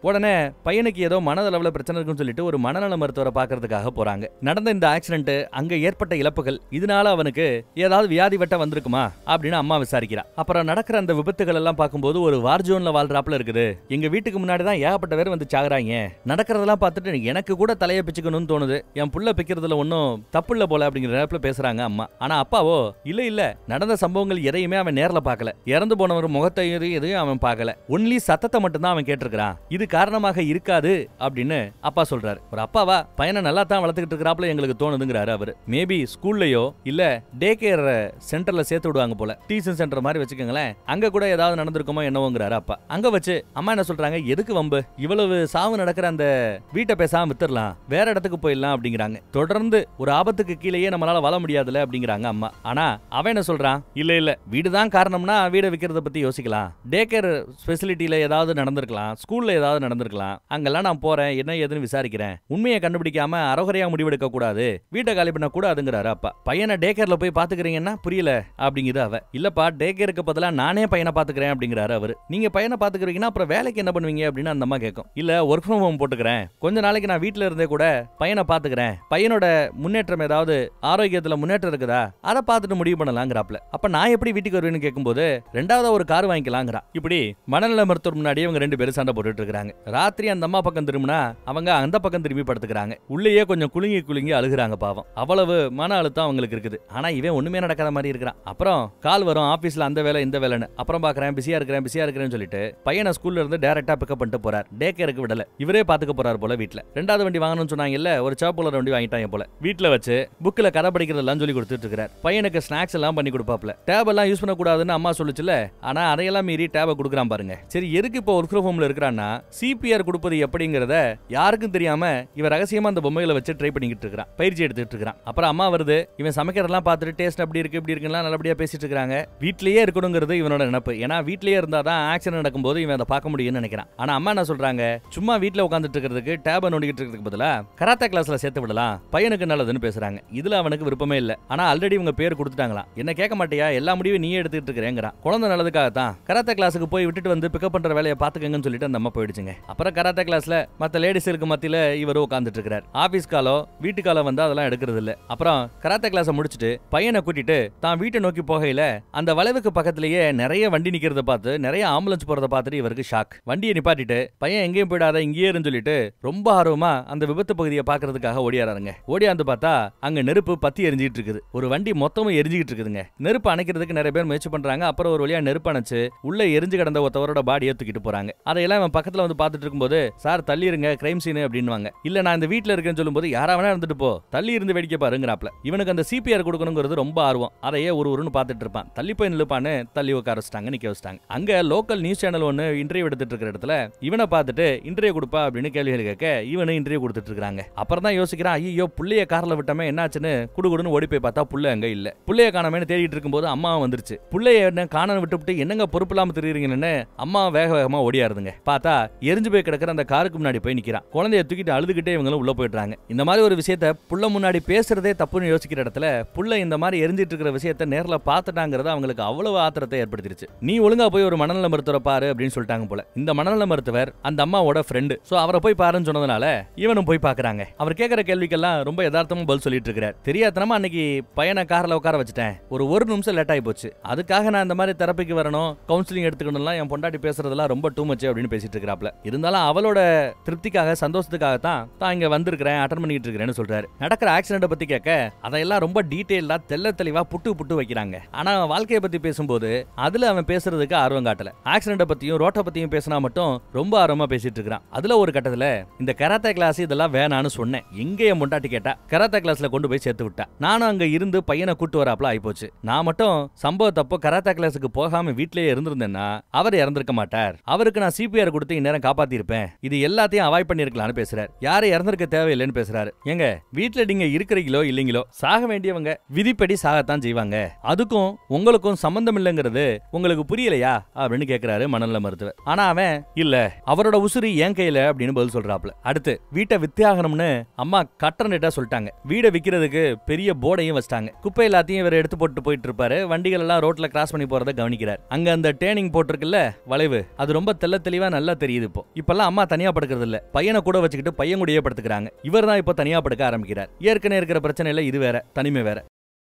[SPEAKER 1] உடனே பையனுக்கு ஏதோ மனதளவுல பிரச்சனை இருக்குன்னு சொல்லிட்டு ஒரு மனநல மருத்துவரை பார்க்கறதுக்காக போறாங்க. நடந்த இந்த ஆக்சிடென்ட், அங்க ஏற்பட்ட இழப்புகள், இதனால அவனுக்கு ஏதாவது வியாதி வெட்ட வந்திருக்குமா அப்படின்னு அம்மா விசாரிக்கிறா. அப்புறம் நடக்கிற அந்த விபத்துகள் எல்லாம் பார்க்கும்போது ஒரு வார் ஜோன்ல வாழ்றாப்புல இருக்குது. எங்க வீட்டுக்கு முன்னாடி தான் ஏகப்பட்ட பேர் வந்து சாகுறாங்க. நடக்கிறதெல்லாம் பார்த்துட்டு எனக்கு கூட தலையை பிச்சுக்கணும்னு தோணுது. என் புள்ள பிக்கிறதுல ஒன்னும் தப்பு இல்ல போல அப்படிங்கிற நேரத்துல பேசுறாங்க அம்மா. ஆனா அப்பாவோ இல்ல நடந்த சம்பவங்கள் எதையுமே அவன் நேர்ல பார்க்கல. இறந்து போனவர் முகத்தை எதையும் அவன் பார்க்கல. ஒன்லி சத்தத்தை மட்டும் தான் அவன் கேட்டிருக்கிறான். இது காரணமாக இருக்காது அப்படின்னு அப்பா சொல்றாரு. ஒரு அப்பாவா பையனை நல்லா தான் வளர்த்துக்கிட்டு இருக்கிறாப்ல எங்களுக்கு தோணுதுங்கிறாரு அவரு. மேபி ஸ்கூல்லயோ இல்ல டே கேர் சென்டர்ல சேர்த்து விடுவாங்க போல, டியூஷன் சென்டர் மாதிரி வச்சுக்கோங்களேன், அங்க கூட ஏதாவது நடந்திருக்குமோ என்னவோங்கிறாரு அப்பா. அங்க வச்சு அம்மா என்ன சொல்றாங்க, எதுக்கு வம்பு, இவ்வளவு சாவு நடக்கிற அந்த வீட்டை பேசாம வித்துடலாம், வேற இடத்துக்கு போயிடலாம் அப்படிங்கிறாங்க. தொடர்ந்து ஒரு ஆபத்துக்கு கீழேயே நம்மளால வாழ முடியாதுல அப்படிங்கிறாங்க அம்மா. ஆனா அவன் என்ன சொல்றான், இல்ல வீடுதான் காரணம்னா வீடை விற்கிறத பத்தி யோசிக்கலாம், டே கேர் ஃபெசிலிட்டியில ஏதாவது நடந்திருக்கலாம், ஸ்கூல்ல ஏதாவது நடந்திருக்கலாம், அங்கெல்லாம் நான் போறேன் என்ன ஏதுன்னு விசாரிக்கிறேன், உண்மையை கண்டுபிடிக்காம அரோகரையா முடிவெடுக்க கூடாது, வீட்டை காலி பண்ண கூடாதுங்கிறாரு அப்பா. பையனை டே கேர்ல போய் பாத்துக்கிறீங்கன்னா புரியல அப்படிங்குது அவ. இல்லப்பா டே கேருக்கு பதிலா நானே பையனை பாத்துக்கிறேன் அப்படிங்கிறாரு அவரு. நீங்க பையனை பாத்துக்கிறீங்கன்னா அப்புறம் வேலைக்கு என்ன பண்ணுவீங்க அப்படின்னு அந்த அம்மா கேட்கும். இல்ல ஒர்க் ஃப்ரம் ஹோம் போட்டுக்கிறேன், கொஞ்ச நாளைக்கு நான் வீட்டுல இருந்தே கூட பையனை பாத்துக்கிறேன், பையனோட முன்னேற்றம் ஏதாவது ஆரோக்கியத்துல முன்னேற்றம் இருக்குதா அதை பார்த்துட்டு முடிவு பண்ணலாங்கிறாப்ல. அப்ப நான் எப்படி வீட்டுக்கு வருவேன்னு கேட்கும்போது ரெண்டாவது ஒரு கார் வாங்கிக்கலாங்கிறா. இப்படி மனநல மருத்துவர் முன்னாடியே இவங்க ரெண்டு பேரும் சண்டை போட்டுட்டு இருக்காங்க. ராத்திரி அந்த அம்மா பக்கம் திரும்பினா அவங்க அந்த பக்கம் திரும்பி படுத்துக்கிறாங்க. உள்ளேயே கொஞ்சம் குலுங்கி அழுகுறாங்க பாவம். அவ்வளவு மன அழுத்தம் அவங்களுக்கு இருக்குது. ஆனா இவன் ஒண்ணுமே நடக்காத மாதிரி இருக்கிறான். அப்புறம் கால் வரும் ஆபீஸ்ல அந்த வேலை இந்த வேலைன்னு. அப்புறம் பாக்குறேன் பிஸியா இருக்கிறேன்னு சொல்லிட்டு பையனை ஸ்கூல்ல இருந்து டைரக்டா பிக்கப் பண்ணிட்டு போறார். டே கேருக்கு விடல, இவரே பாத்துக்க போறாரு போல. வீட்டுல ரெண்டாவது வண்டி வாங்கணும்னு சொன்னாங்கல்ல, ஒரு சாப்புலர் வண்டி வாங்கிட்டாங்க போல. வீட்டுல வச்சு புக்ல கதை படிக்கிறதெல்லாம் சொல்லி கொடுத்துட்டு இருக்காரு. பையனுக்கு ஸ்நாக்ஸ் எல்லாம் பண்ணி கொடுப்பாப்ல. டேப் எல்லாம் யூஸ் பண்ண கூடாதுன்னு அம்மா சொல்லுச்சுல, ஆனா அதையெல்லாம் மீறி டேபை கொடுக்குறான் பாருங்க. சரி எதுக்கு இப்போ ஒர்க் ஃப்ரம் ஹோம்ல இருக்கிறான்னா சிபிஆர் கொடுப்பது எப்படிங்கறத யாருக்கும் தெரியாம இவன் ரகசியமா அந்த பொம்மைகளை வச்சு ட்ரை பண்ணிக்கிட்டு இருக்கான், பயிற்சி எடுத்துட்டு இருக்கான். அப்புறம் அம்மா வருது, இவன் சமைக்கிறதெல்லாம் பார்த்துட்டு டேஸ்ட் அப்படி இருக்கு இப்படி இருக்குன்னு நல்லபடியா பேசிட்டு இருக்காங்க. வீட்லயே இருக்கணுங்கிறது இவனோட நினைப்பு. ஏன்னா வீட்லயே இருந்தாதான் ஆக்சிடென்ட் நடக்கும்போது இவன் அதை பார்க்க முடியும்னு நினைக்கிறான். ஆனா அம்மா என்ன சொல்றாங்க, சும்மா வீட்ல உட்காந்துட்டு இருக்கிறதுக்கு டேபை நோண்டிக்கிட்டு இருக்கிறதுக்கு பதிலா கராத்தே கிளாஸ்ல சேர்த்து விடலாம், பையனுக்கு நல்லதுன்னு பேசுறாங்க. இதுல அவனுக்கு விருப்பமே இல்ல. ஆனா ஆல்ரெடி இவங்க பேர் கொடுத்துட்டாங்களாம். என்ன கேட்க மாட்டியா, எல்லா முடிவும் நீயே எடுத்துட்டு இருக்கிறேங்கிறான். குழந்தை நல்லதுக்காகத்தான் கராத்தே கிளாஸுக்கு போய் விட்டுட்டு வந்து பிக்கப் பண்ற வேலையை பாத்துக்கங்கன்னு சொல்லிட்டு அந்த அம்மா போயிடுச்சுங்க. அப்புறம் கராத்தே கிளாஸ்ல மத்த லேடிஸ்க்கு மத்தியில இவரு உட்கார்ந்துட்டு இருக்காரு. ஆபீஸ் காலோ வீட்டு காலோ வந்து அதெல்லாம் எடுக்கிறது இல்ல. அப்புறம் கராத்தே கிளாஸ் முடிச்சிட்டு பையனை கூட்டிட்டு தான் வீட்டை நோக்கி போகையில அந்த வளைவுக்கு பக்கத்திலேயே நிறைய வண்டி நிக்கிறத பார்த்து, நிறைய ஆம்புலன்ஸ் போறத பார்த்துட்டு இவருக்கு ஷாக். வண்டியை நிப்பாட்டிட்டு பையன் எங்கேயும் போயிடாத இங்கேயே இருந்து சொல்லிட்டு ரொம்ப ஆர்வமா அந்த விபத்து பகுதியை பாக்குறதுக்காக ஓடியாராருங்க. ஓடியாந்து பார்த்தா அங்க நெருப்பு பத்தி எரிஞ்சிட்டு இருக்குது. ஒரு வண்டி மொத்தமும் எரிஞ்சிட்டு இருக்குதுங்க. நெருப்பு அணைக்கிறதுக்கு நிறைய பேர் முயற்சி பண்றாங்க. அப்புறம் ஒரு வழியா நெருப்பு அணைச்சு உள்ள எரிஞ்சு கிடந்த ஒருத்தவரோட பாடியை தூக்கிட்டு போறாங்க. அதையெல்லாம் இவன் பக்கத்துல வந்து பார்த்துட்டு இருக்கும்போது, சார் தள்ளி இருங்க கிரைம் சீன் அப்படின்னுவாங்க. இல்ல நான் இந்த வீட்டுல இருக்கேன்னு சொல்லும்போது, யாராவனா இருந்துட்டு போ, தள்ளி இருந்து வேடிக்கை பாருங்கிறாப்ல. இவனுக்கு அந்த சிபிஆர் கொடுக்கணுங்கிறது ரொம்ப ஆர்வம். அதையே ஒருன்னு பார்த்துட்டு இருப்பான். தள்ளி போய் நிலுப்பான்னு தள்ளி உட்கார வச்சிட்டாங்க, நிக்க வச்சிட்டாங்க. அங்க லோக்கல் நியூஸ் சேனல் ஒன்னு இன்டர்வியூ எடுத்துட்டு இருக்கிற இடத்துல இவனை பார்த்துட்டு இன்டர்வியூ கொடுப்பா அப்படின்னு கேள்விகள் கேட்க இவனு இன்டர்வியூ கொடுத்துட்டு இருக்காங்க. அப்புறம் தான் யோசிக்கிறான், ஐயோ புள்ளைய கார்ல விட்டமே என்னாச்சுன்னு குடுகுடுன்னு ஓடி போய் பார்த்தா புள்ள அங்க இல்ல. புள்ளைய காணாமேன்னு தேடிட்டு இருக்கும்போது அம்மா வந்துருச்சு. புள்ளைய என்ன காண விட்டுவிட்டு என்னங்க பொறுப்பு இல்லாம தெரியுறீங்கன்னு அம்மா வேக வேகமா ஓடியாருதுங்க. பார்த்தா எரிஞ்சு போய் கிடக்கிற அந்த காருக்கு முன்னாடி போய் நிக்கிறான். குழந்தைய தூக்கிட்டு அழுதுகிட்டே இவங்களும் உள்ள போயிடுறாங்க. இந்த மாதிரி ஒரு விஷயத்த புள்ள முன்னாடி பேசுறதே தப்புன்னு யோசிக்கிற இடத்துல புள்ள இந்த மாதிரி எரிஞ்சிட்டு இருக்கிற விஷயத்த நேர்ல பாத்துட்டாங்கிறது அவங்களுக்கு அவ்வளவு ஆத்திரத்தை ஏற்படுத்திருச்சு. நீ ஒழுங்கா போய் ஒரு மனநல மருத்துவரை பாரு அப்படின்னு சொல்லிட்டாங்க போல. இந்த மனநல மருத்துவர் அந்த அம்மாவோட ஃப்ரெண்டு. சோ அவரை போய் பாருன்னு சொன்னதுனால இவனும் போய் பாக்குறாங்க. அவர் கேட்கிற கேள்விக்கெல்லாம் ரொம்ப யதார்த்தமா பதில் சொல்லிட்டு இருக்கிறார். தெரியாதனமா அன்னைக்கு பையனை கார்ல உட்கார வச்சுட்டேன், ஒரு நிமிஷம் லேட் ஆகி போச்சு, அதுக்காக நான் இந்த மாதிரி தெரப்பிக்கு வரணும், கவுன்சிலிங் எடுத்துக்கணும்லாம் என் பொண்டாட்டி பேசுறதெல்லாம் ரொம்ப டூ மச் அப்படின்னு பேசிட்டு இருக்கிறாப்ல. இருந்தாலும் அவளோட திருப்திக்காக சந்தோஷத்துக்காக தான் இங்க வந்திருக்கிறேன், அட்டன் பண்ணிட்டு இருக்கிறேன்னு சொல்றாரு. நடக்கிற ஆக்சிடென்ட் பத்தி கேட்க அதெல்லாம் ரொம்ப டீடைலா தெள்ள தெளிவா புட்டு வைக்கிறாங்க. ஆனா வாழ்க்கையை பத்தி பேசும்போது அதுல அவன் பேசுறதுக்கு ஆர்வம் காட்டல. ஆக்சிடென்ட் பத்தியும் ரோட்டை பத்தியும் பேசினா மட்டும் ரொம்ப ஆர்வமா பேசிட்டு இருக்கான். அதுல ஒரு கட்டத்துல இந்த கராத்தே கிளாஸ் இதெல்லாம் வேணான்னு சொன்னேன். எங்க என் பொண்டாட்டி கேட்டா கராத்தே கிளாஸ்ல கொண்டு போய் சேர்த்து விட்டா. நானும் அங்க இருந்து பையனை கூட்டு வராப்ல ஆயிப்போச்சு. நான் மட்டும் சம்பவத்தப்போ கராத்தே கிளாஸுக்கு போகாம வீட்லயே இருந்திருந்தேன்னா அவர் இறந்திருக்க மாட்டார். அவருக்கு நான் சிபிஆர் கொடுத்து இந்நேரம் காப்பாத்தி இருப்பேன். இது எல்லாத்தையும் அவாய்ட் பண்ணிருக்கலாம்னு பேசுறாரு. யாரும் இறந்திருக்க தேவையில்லைன்னு பேசுறாரு. எங்க வீட்டுல நீங்க இருக்கிறீங்களோ இல்லீங்களோ சாக வேண்டியவங்க விதிப்படி சாகத்தான் செய்வாங்க. அதுக்கும் உங்களுக்கும் சம்பந்தம் இல்லைங்கிறது உங்களுக்கு புரியலையா அப்படின்னு கேக்குறாரு மனநல மருத்துவர். ஆனா அவன் இல்ல, அவரோட உசுறு என் கையில அப்படின்னு பதில் சொல்றாப்ல. அடுத்து வீட்டை வித்தியாகணும்னு அம்மா கட்டணட்டா சொல்லிட்டாங்க. வீடை விக்கிறதுக்கு பெரிய போர்டையும் வச்சிட்டாங்க. குப்பை எல்லாத்தையும் இவர் எடுத்து போட்டு போயிட்டு இருப்பாரு. வண்டிகள் எல்லாம் ரோட்ல கிராஸ் பண்ணி போறதை கவனிக்கிறார். அங்க அந்த டேர்னிங் போட்டிருக்குல்ல வளைவு, அது ரொம்ப தெளிவா நல்லா தெரியுது. இப்பெல்லாம் அம்மா தனியா படுக்கிறது இல்ல, பையனை கூட வச்சுக்கிட்டு பையன் கூடயே படுத்துக்கிறாங்க. இவர் தான் இப்ப தனியா படுக்க ஆரம்பிக்கிறார். ஏற்கனவே இருக்கிற பிரச்சனை இல்ல, இது வேற, தனிமை வேற.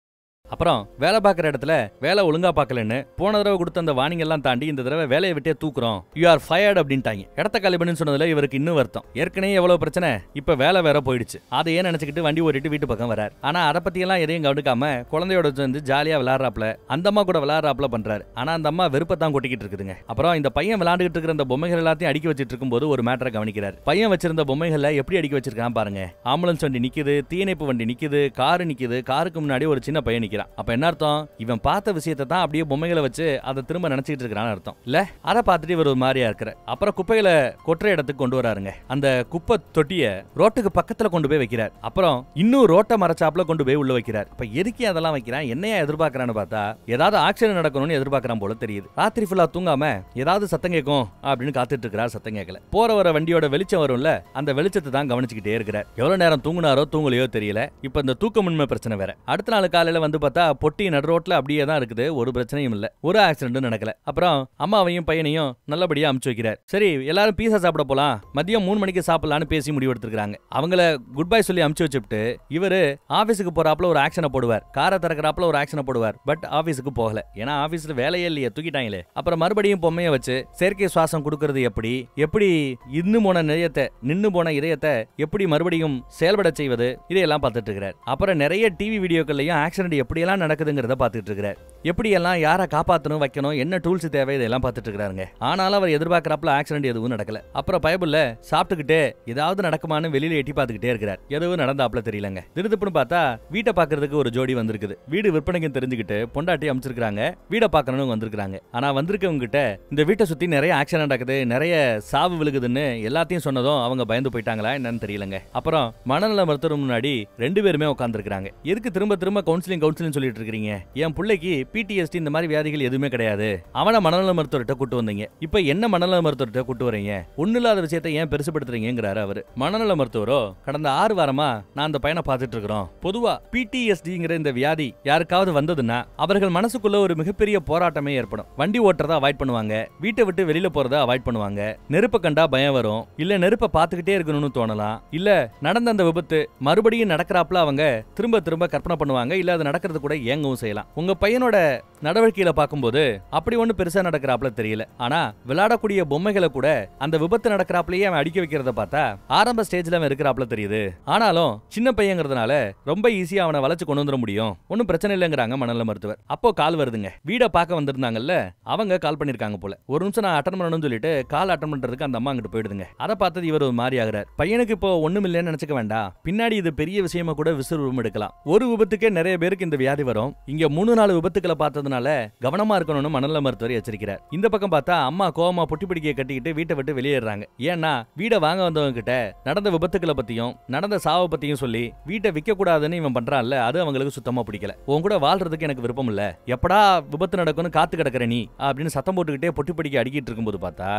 [SPEAKER 1] அப்புறம் வேலை பார்க்குற இடத்துல வேலை ஒழுங்கா பார்க்கலன்னு போன தடவை கொடுத்த அந்த வார்னிங் எல்லாம் தாண்டி இந்த தடவை வேலையை விட்டே தூக்குறோம், யூ ஆர் ஃபயர்ட் அப்படின்ட்டாங்க. இடத்த காலி பண்ணு சொன்னதுல இவருக்கு இன்னும் வருத்தம். ஏற்கனவே எவ்வளவு பிரச்சனை, இப்ப வேலை வேற போயிடுச்சு. அதையே நினைச்சுக்கிட்டு வண்டி ஓட்டிட்டு வீட்டு பக்கம் வரார். ஆனா அதை பத்தி எல்லாம் எதையும் கவனிக்காம குழந்தையோட வந்து ஜாலியா விளையாடுறாப்ல, அந்த அம்மா கூட விளையாடுறாப்ல பண்றாரு. ஆனா அந்த அம்மா வெறுப்பத்தான் கொட்டிக்கிட்டு இருக்குதுங்க. அப்புறம் இந்த பையன் விளையாண்டுகிட்டு இருக்கிற அந்த பொம்மைகள் எல்லாத்தையும் அடுக்கி வச்சிட்டு இருக்கும்போது ஒரு மேட்டரை கவனிக்கிறார். பையன் வச்சிருந்த பொம்மைகளை எப்படி அடுக்கி வச்சிருக்கான் பாருங்க. ஆம்புலன்ஸ் வண்டி நிக்குது, தீயணைப்பு வண்டி நிக்குது, காரு நிக்குது, காருக்கு முன்னாடி ஒரு சின்ன பையன் நிக்கிறான். அப்ப என்ன அர்த்தம், இவன் பார்த்த விஷயத்தை தான் அப்படியே பொம்மைகளை வச்சு அதை திரும்ப நினைச்சிட்டு இருக்கான்னு அர்த்தம் இல்ல. அதை பார்த்துட்டு இவர் ஒரு மாதிரியா இருக்கிற. அப்புறம் குப்பைகளை கொற்ற இடத்துக்கு கொண்டு வராருங்க. அந்த குப்பை தொட்டிய ரோட்டுக்கு பக்கத்துல கொண்டு போய் வைக்கிறார். அப்புறம் இன்னும் ரோட்டை மறைச்சாப்புல கொண்டு போய் உள்ள வைக்கிறார். இப்ப எதுக்கே அதெல்லாம் வைக்கிறான், என்னையா எதிர்பார்க்கறான்னு பார்த்தா ஏதாவது ஆக்சிடென்ட் நடக்கணும்னு எதிர்பார்க்கறான் போல தெரியுது. ராத்திரி ஃபுல்லா தூங்காம ஏதாவது சத்தம் கேட்கும் அப்படின்னு காத்துட்டு இருக்கிறார். சத்தம் கேட்கல. போற வர வண்டியோட வெளிச்சம் வரும்ல, அந்த வெளிச்சத்தை தான் கவனிச்சுக்கிட்டே இருக்கிறார். எவ்வளவு நேரம் தூங்குனாரோ தூங்கலையோ தெரியல. இப்ப இந்த தூக்கமின்மை பிரச்சனை வேற. அடுத்த நாள் காலையில வந்து பார்த்தா பொட்டி நடு ரோட்ல அப்படியே தான் இருக்குது, ஒரு பிரச்சனையும் இல்ல, ஒரு ஆக்சிடென்ட்டும் நடக்கல. அப்புறம் அம்மாவையும் பையனையும் நல்லபடியா அனுப்பிச்சு வைக்கிறார். சரி எல்லாரும் பீஸா சாப்பிட போலாம், மதியம் 3 மணிக்கு சாப்பிடலான்னு பேசி முடிவு எடுத்துக்கிறாங்க. அவங்கள குட் பை சொல்லி அனுப்பிச்சு வச்சுட்டு இவரு ஆபீஸுக்கு போறாப்ல ஒரு ஆக்ஷனை போடுவார், காரை திறக்கிறாப்ல ஒரு ஆக்ஷனை போடுவார். பட் ஆபீஸுக்கு போகல, ஏன்னா ஆபீஸ்ல வேலையே இல்லையே, தூக்கிட்டாங்களே. அப்புறம் மறுபடியும் பொம்மையை வச்சு செயற்கை சுவாசம் கொடுக்கறது எப்படி இன்னும் போன இதயத்தை நின்னு போன இதயத்தை எப்படி மறுபடியும் செயல்பட செய்வது, இதையெல்லாம் பார்த்துட்டு இருக்கிறார். அப்புறம் நிறைய டிவி வீடியோக்கள்லயும் ஆக்சிடென்ட் எப்படியெல்லாம் நடக்குதுங்கிறத பார்த்துட்டு இருக்கிறார். எப்படியெல்லாம் யாரை காப்பாற்றணும் வைக்கணும், என்ன டூல்ஸ் தேவை, இதெல்லாம் பார்த்துட்டு இருக்காருங்க. ஆனாலும் அவர் எதிர்பார்க்கறாப்ல ஆக்சிடென்ட் எதுவும் நடக்கல. அப்புறம் பயபுல்ல சாப்பிட்டுக்கிட்டே ஏதாவது நடக்குமான்னு வெளியில எட்டி பார்த்துக்கிட்டே இருக்கிறார். எதுவும் நடந்தாப்ல தெரியலங்க. திருதுப்புன்னு பார்த்தா வீட்டை பார்க்கறதுக்கு ஒரு ஜோடி வந்திருக்குது. வீடு விற்பனைக்கு தெரிஞ்சுக்கிட்டு பொண்டாட்டி அமைச்சிருக்காங்க, வீடை பார்க்கணும்னு வந்திருக்காங்க. ஆனா வந்திருக்கவங்க கிட்ட இந்த வீட்டை சுத்தி நிறைய ஆக்சிடென்ட் நடக்குது, நிறைய சாவு விழுகுதுன்னு எல்லாத்தையும் சொன்னதும் அவங்க பயந்து போயிட்டாங்களா என்னன்னு தெரியலங்க. அப்புறம் மனநல மருத்துவர் முன்னாடி 2 பேருமே உட்கார்ந்துருக்காங்க. எதுக்கு திரும்ப கவுன்சிலிங் சொல்லிட்டு இருக்கீங்க, என் பிள்ளைக்கு பிடிஎஸ்டி இந்த மாதிரி வியாதிகள் எதுவுமே கிடையாது, அவனை மனநல மருத்துவர்கிட்ட கூட்டு வந்தீங்க, இப்ப என்ன மனநல மருத்துவர்கிட்ட கூட்டு வரீங்க, ஒண்ணு இல்லாத விஷயத்தை ஏன் பெருசுபடுத்துறீங்கிறாரு அவரு. மனநல மருத்துவரோ கடந்த 6 வாரமா நான் அந்த பையனை பார்த்துட்டு இருக்கிறோம். பொதுவா பிடிஎஸ்டிங்கிற இந்த வியாதி யாருக்காவது வந்ததுன்னா அவர்கள் மனசுக்குள்ள ஒரு மிகப்பெரிய போராட்டமே ஏற்படும். வண்டி ஓட்டுறதை அவாய்ட் பண்ணுவாங்க, வீட்டை விட்டு வெளியில போறதை அவாய்ட் பண்ணுவாங்க, நெருப்ப கண்டா பயம் வரும், இல்ல நெருப்ப பார்த்துக்கிட்டே இருக்கணும்னு தோணலாம், இல்ல நடந்த அந்த விபத்து மறுபடியும் நடக்கிறாப்ல அவங்க திரும்ப கற்பனை பண்ணுவாங்க, இல்ல அது நடக்கிறது கூட ஏங்கவும் செய்யலாம். உங்க பையனோட நடவடிக்கையில பார்க்கும்போது அப்படி ஒண்ணு பெருசா நடக்கிறாப்ல தெரியல. ஆனா விளையாடக்கூடிய பொம்மைகளை கூட அந்த விபத்து நடக்கிறாப்லயே அவன் அடிக்க வைக்கிறத பார்த்தா ஆரம்ப ஸ்டேஜ்ல அவன் இருக்கிறாப்ல தெரியுது. ஆனாலும் சின்ன பையங்கிறதுனால ரொம்ப ஈஸியா அவனை வளைச்சு கொண்டு வந்துட முடியும், ஒன்னும் பிரச்சனை இல்லைங்கிறாங்க மனநல மருத்துவர். அப்போ கால் வருதுங்க. வீட பார்க்க வந்திருந்தாங்கல்ல, அவங்க கால் பண்ணிருக்காங்க போல. ஒரு நிமிஷம் நான் அட்டன் பண்ணணும்னு சொல்லிட்டு கால் அட்டன் பண்றதுக்கு அந்த அம்மா அங்கிட்டு போயிடுதுங்க. அதை பார்த்தது இவர் ஒரு மாதிரி ஆகிறார். பையனுக்கு இப்போ ஒண்ணும் இல்லைன்னு நினைச்சுக்க வேண்டாம், பின்னாடி இது பெரிய விஷயமா கூட விசுவம் எடுக்கலாம். ஒரு விபத்துக்கே நிறைய பேருக்கு இந்த வியாதி வரும். இங்க 3-4 விபத்துக்களை பார்த்ததுனால கவனமா இருக்கணும்னு மனநல மருத்துவர் எச்சரிக்கிறார். இந்த பக்கம் பார்த்தா அம்மா கோவமா பொட்டி பிடிக்க கட்டிக்கிட்டு வீட்டை விட்டு வெளியேறாங்க. ஏன்னா வீடை வாங்க வந்தவங்க கிட்ட நடந்த விபத்துக்களை பத்தியும் நடந்த சாவை பத்தியும் சொல்லி வீட்டை விற்க கூடாதுன்னு இவன் பண்றான்ல, அது அவங்களுக்கு சுத்தமா பிடிக்கல. உன் கூட வாழ்றதுக்கு எனக்கு விருப்பம் இல்ல, எப்படா விபத்து நடக்கும்னு காத்து கிடக்குற நீ அப்படின்னு சத்தம் போட்டுக்கிட்டே பொட்டி பிடிக்க அடிக்கிட்டு இருக்கும்போது பார்த்தா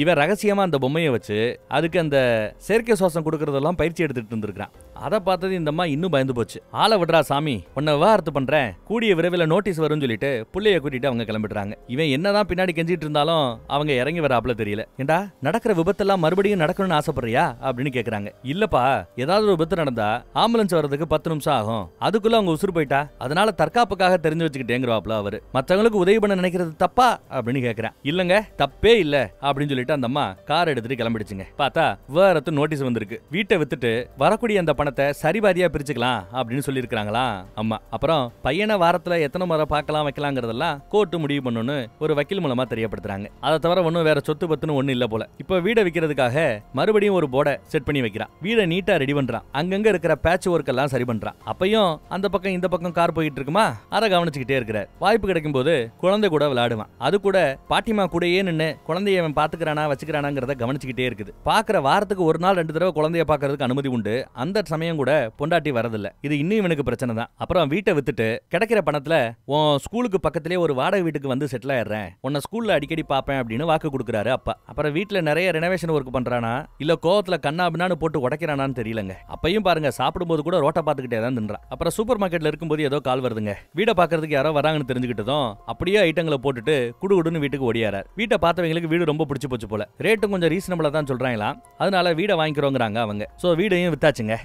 [SPEAKER 1] இவன் ரகசியமா அந்த பொம்மையை வச்சு அதுக்கு அந்த செயற்கை சுவாசம் கொடுக்கறதெல்லாம் பயிற்சி எடுத்துட்டு இருந்திருக்கான். அதை பார்த்தது இந்த அம்மா இன்னும் பயந்து போச்சு. ஆளை விடுறா சாமி, உன்னை விவாகரத்து பண்றேன், கூடிய விரைவில் நோட்டீஸ் வரும்னு சொல்லிட்டு புள்ளைய கூட்டிட்டு அவங்க கிளம்பிடுறாங்க. இவன் என்னதான் பின்னாடி கெஞ்சிட்டு இருந்தாலும் அவங்க இறங்கி வராப்ல தெரியல. ஏண்டா நடக்கிற விபத்தெல்லாம் மறுபடியும் நடக்கணும்னு ஆசைப்படுறியா அப்படின்னு கேக்குறாங்க. இல்லப்பா, ஏதாவது ஒரு விபத்து நடந்தா ஆம்புலன்ஸ் வர்றதுக்கு 10 நிமிஷம் ஆகும், அதுக்குள்ள அவங்க உசுறு போயிட்டா, அதனால தற்காப்புக்காக தெரிஞ்சு வச்சுக்கிட்டேங்கிறவாப்ல அவரு. மத்தவங்களுக்கு உதவி பண்ண நினைக்கிறது தப்பா அப்படின்னு கேக்குறேன். இல்லங்க தப்பே இல்ல அப்படின்னு சொல்லிட்டு அந்த அம்மா கார் எடுத்துட்டு கிளம்பிடுச்சுங்க. பார்த்தா விவாகரத்து நோட்டீஸ் வந்திருக்கு. வீட்டை வித்துட்டு வரக்கூடிய அந்த பணத்தை சரிபாதியா பிரிச்சுக்கலாம் அப்படின்னு சொல்லி இருக்காங்களா அம்மா. அப்புறம் பையனை வாரத்துல எத்தனை முறை பார்க்கலாம் வைக்கலாங்கிறதெல்லாம் கோர்ட்டு முடிவு பண்ணணும்னு ஒரு வக்கீல் மூலமா தெரியப்படுத்துறாங்க. அதை தவிர ஒன்னும் வேற சொத்து பத்துன்னு ஒண்ணு இல்ல போல. இப்ப வீடை விற்கிறதுக்காக மறுபடியும் ஒரு போர்டை செட் பண்ணி வைக்கிறான். வீடை நீட்டா ரெடி பண்றான். அங்கங்க இருக்கிற பேட்ச் ஒர்க் எல்லாம் சரி பண்றான். அப்பையும் அந்த பக்கம் இந்த பக்கம் கார் போயிட்டு இருக்குமா, அதை கவனிச்சுக்கிட்டே இருக்கிறார். வாய்ப்பு கிடைக்கும் போது குழந்தை கூட விளையாடுவான். அது கூட பாட்டிமா கூடயே நின்னு குழந்தைய அவன் பாத்துக்கிறானா வச்சுக்கிறானாங்கிறத கவனிச்சுக்கிட்டே இருக்குது. பாக்குற வாரத்துக்கு 1 நாள் 2 தடவை குழந்தைய பாக்குறதுக்கு அனுமதி உண்டு. அந்த சமயம் கூட பொண்டாட்டி வரதில்ல. இது இன்னும் இவனுக்கு பிரச்சனை தான். அப்புறம் வீட்டை வித்துட்டு கிடைக்கிற பணத்துல உன் ஸ்கூலுக்கு பக்கத்திலே ஒரு வாடகை வீட்டுக்கு வந்து செட்டில் ஆயிடுறேன், உன்னை ஸ்கூல்ல அடிக்கடி பாப்பேன் அப்படின்னு வாக்கு கொடுக்குறாரு அப்பா. அப்புறம் வீட்டுல நிறைய ரெனோவேஷன் ஒர்க் பண்றானா இல்ல கோவத்துல கண்ணாபின்னான்னு போட்டு உடைக்கிறானான்னு தெரியலங்க. அப்பையும் பாருங்க சாப்பிடும்போது கூட ரோட்டை பாத்துக்கிட்டே தான் தின்றான். அப்புறம் சூப்பர் மார்க்கெட்ல இருக்கும்போது ஏதோ கால் வருதுங்க. வீடை பாக்குறதுக்கு யாரோ வராங்கன்னு தெரிஞ்சுக்கிட்டதும் அப்படியே ஐட்டங்களை போட்டுட்டு குடுகுடுன்னு வீட்டுக்கு ஓடியாரார். வீட்டை பார்த்தவங்களுக்கு வீடு ரொம்ப பிடிச்சு போச்சு போல. ரேட்டும் கொஞ்சம் ரீசனபிளா தான் சொல்றாங்களாம். அதனால வீடை வாங்கிக்கிறோங்கிறாங்க அவங்க. சோ வீடையும் வித்தாச்சுங்க.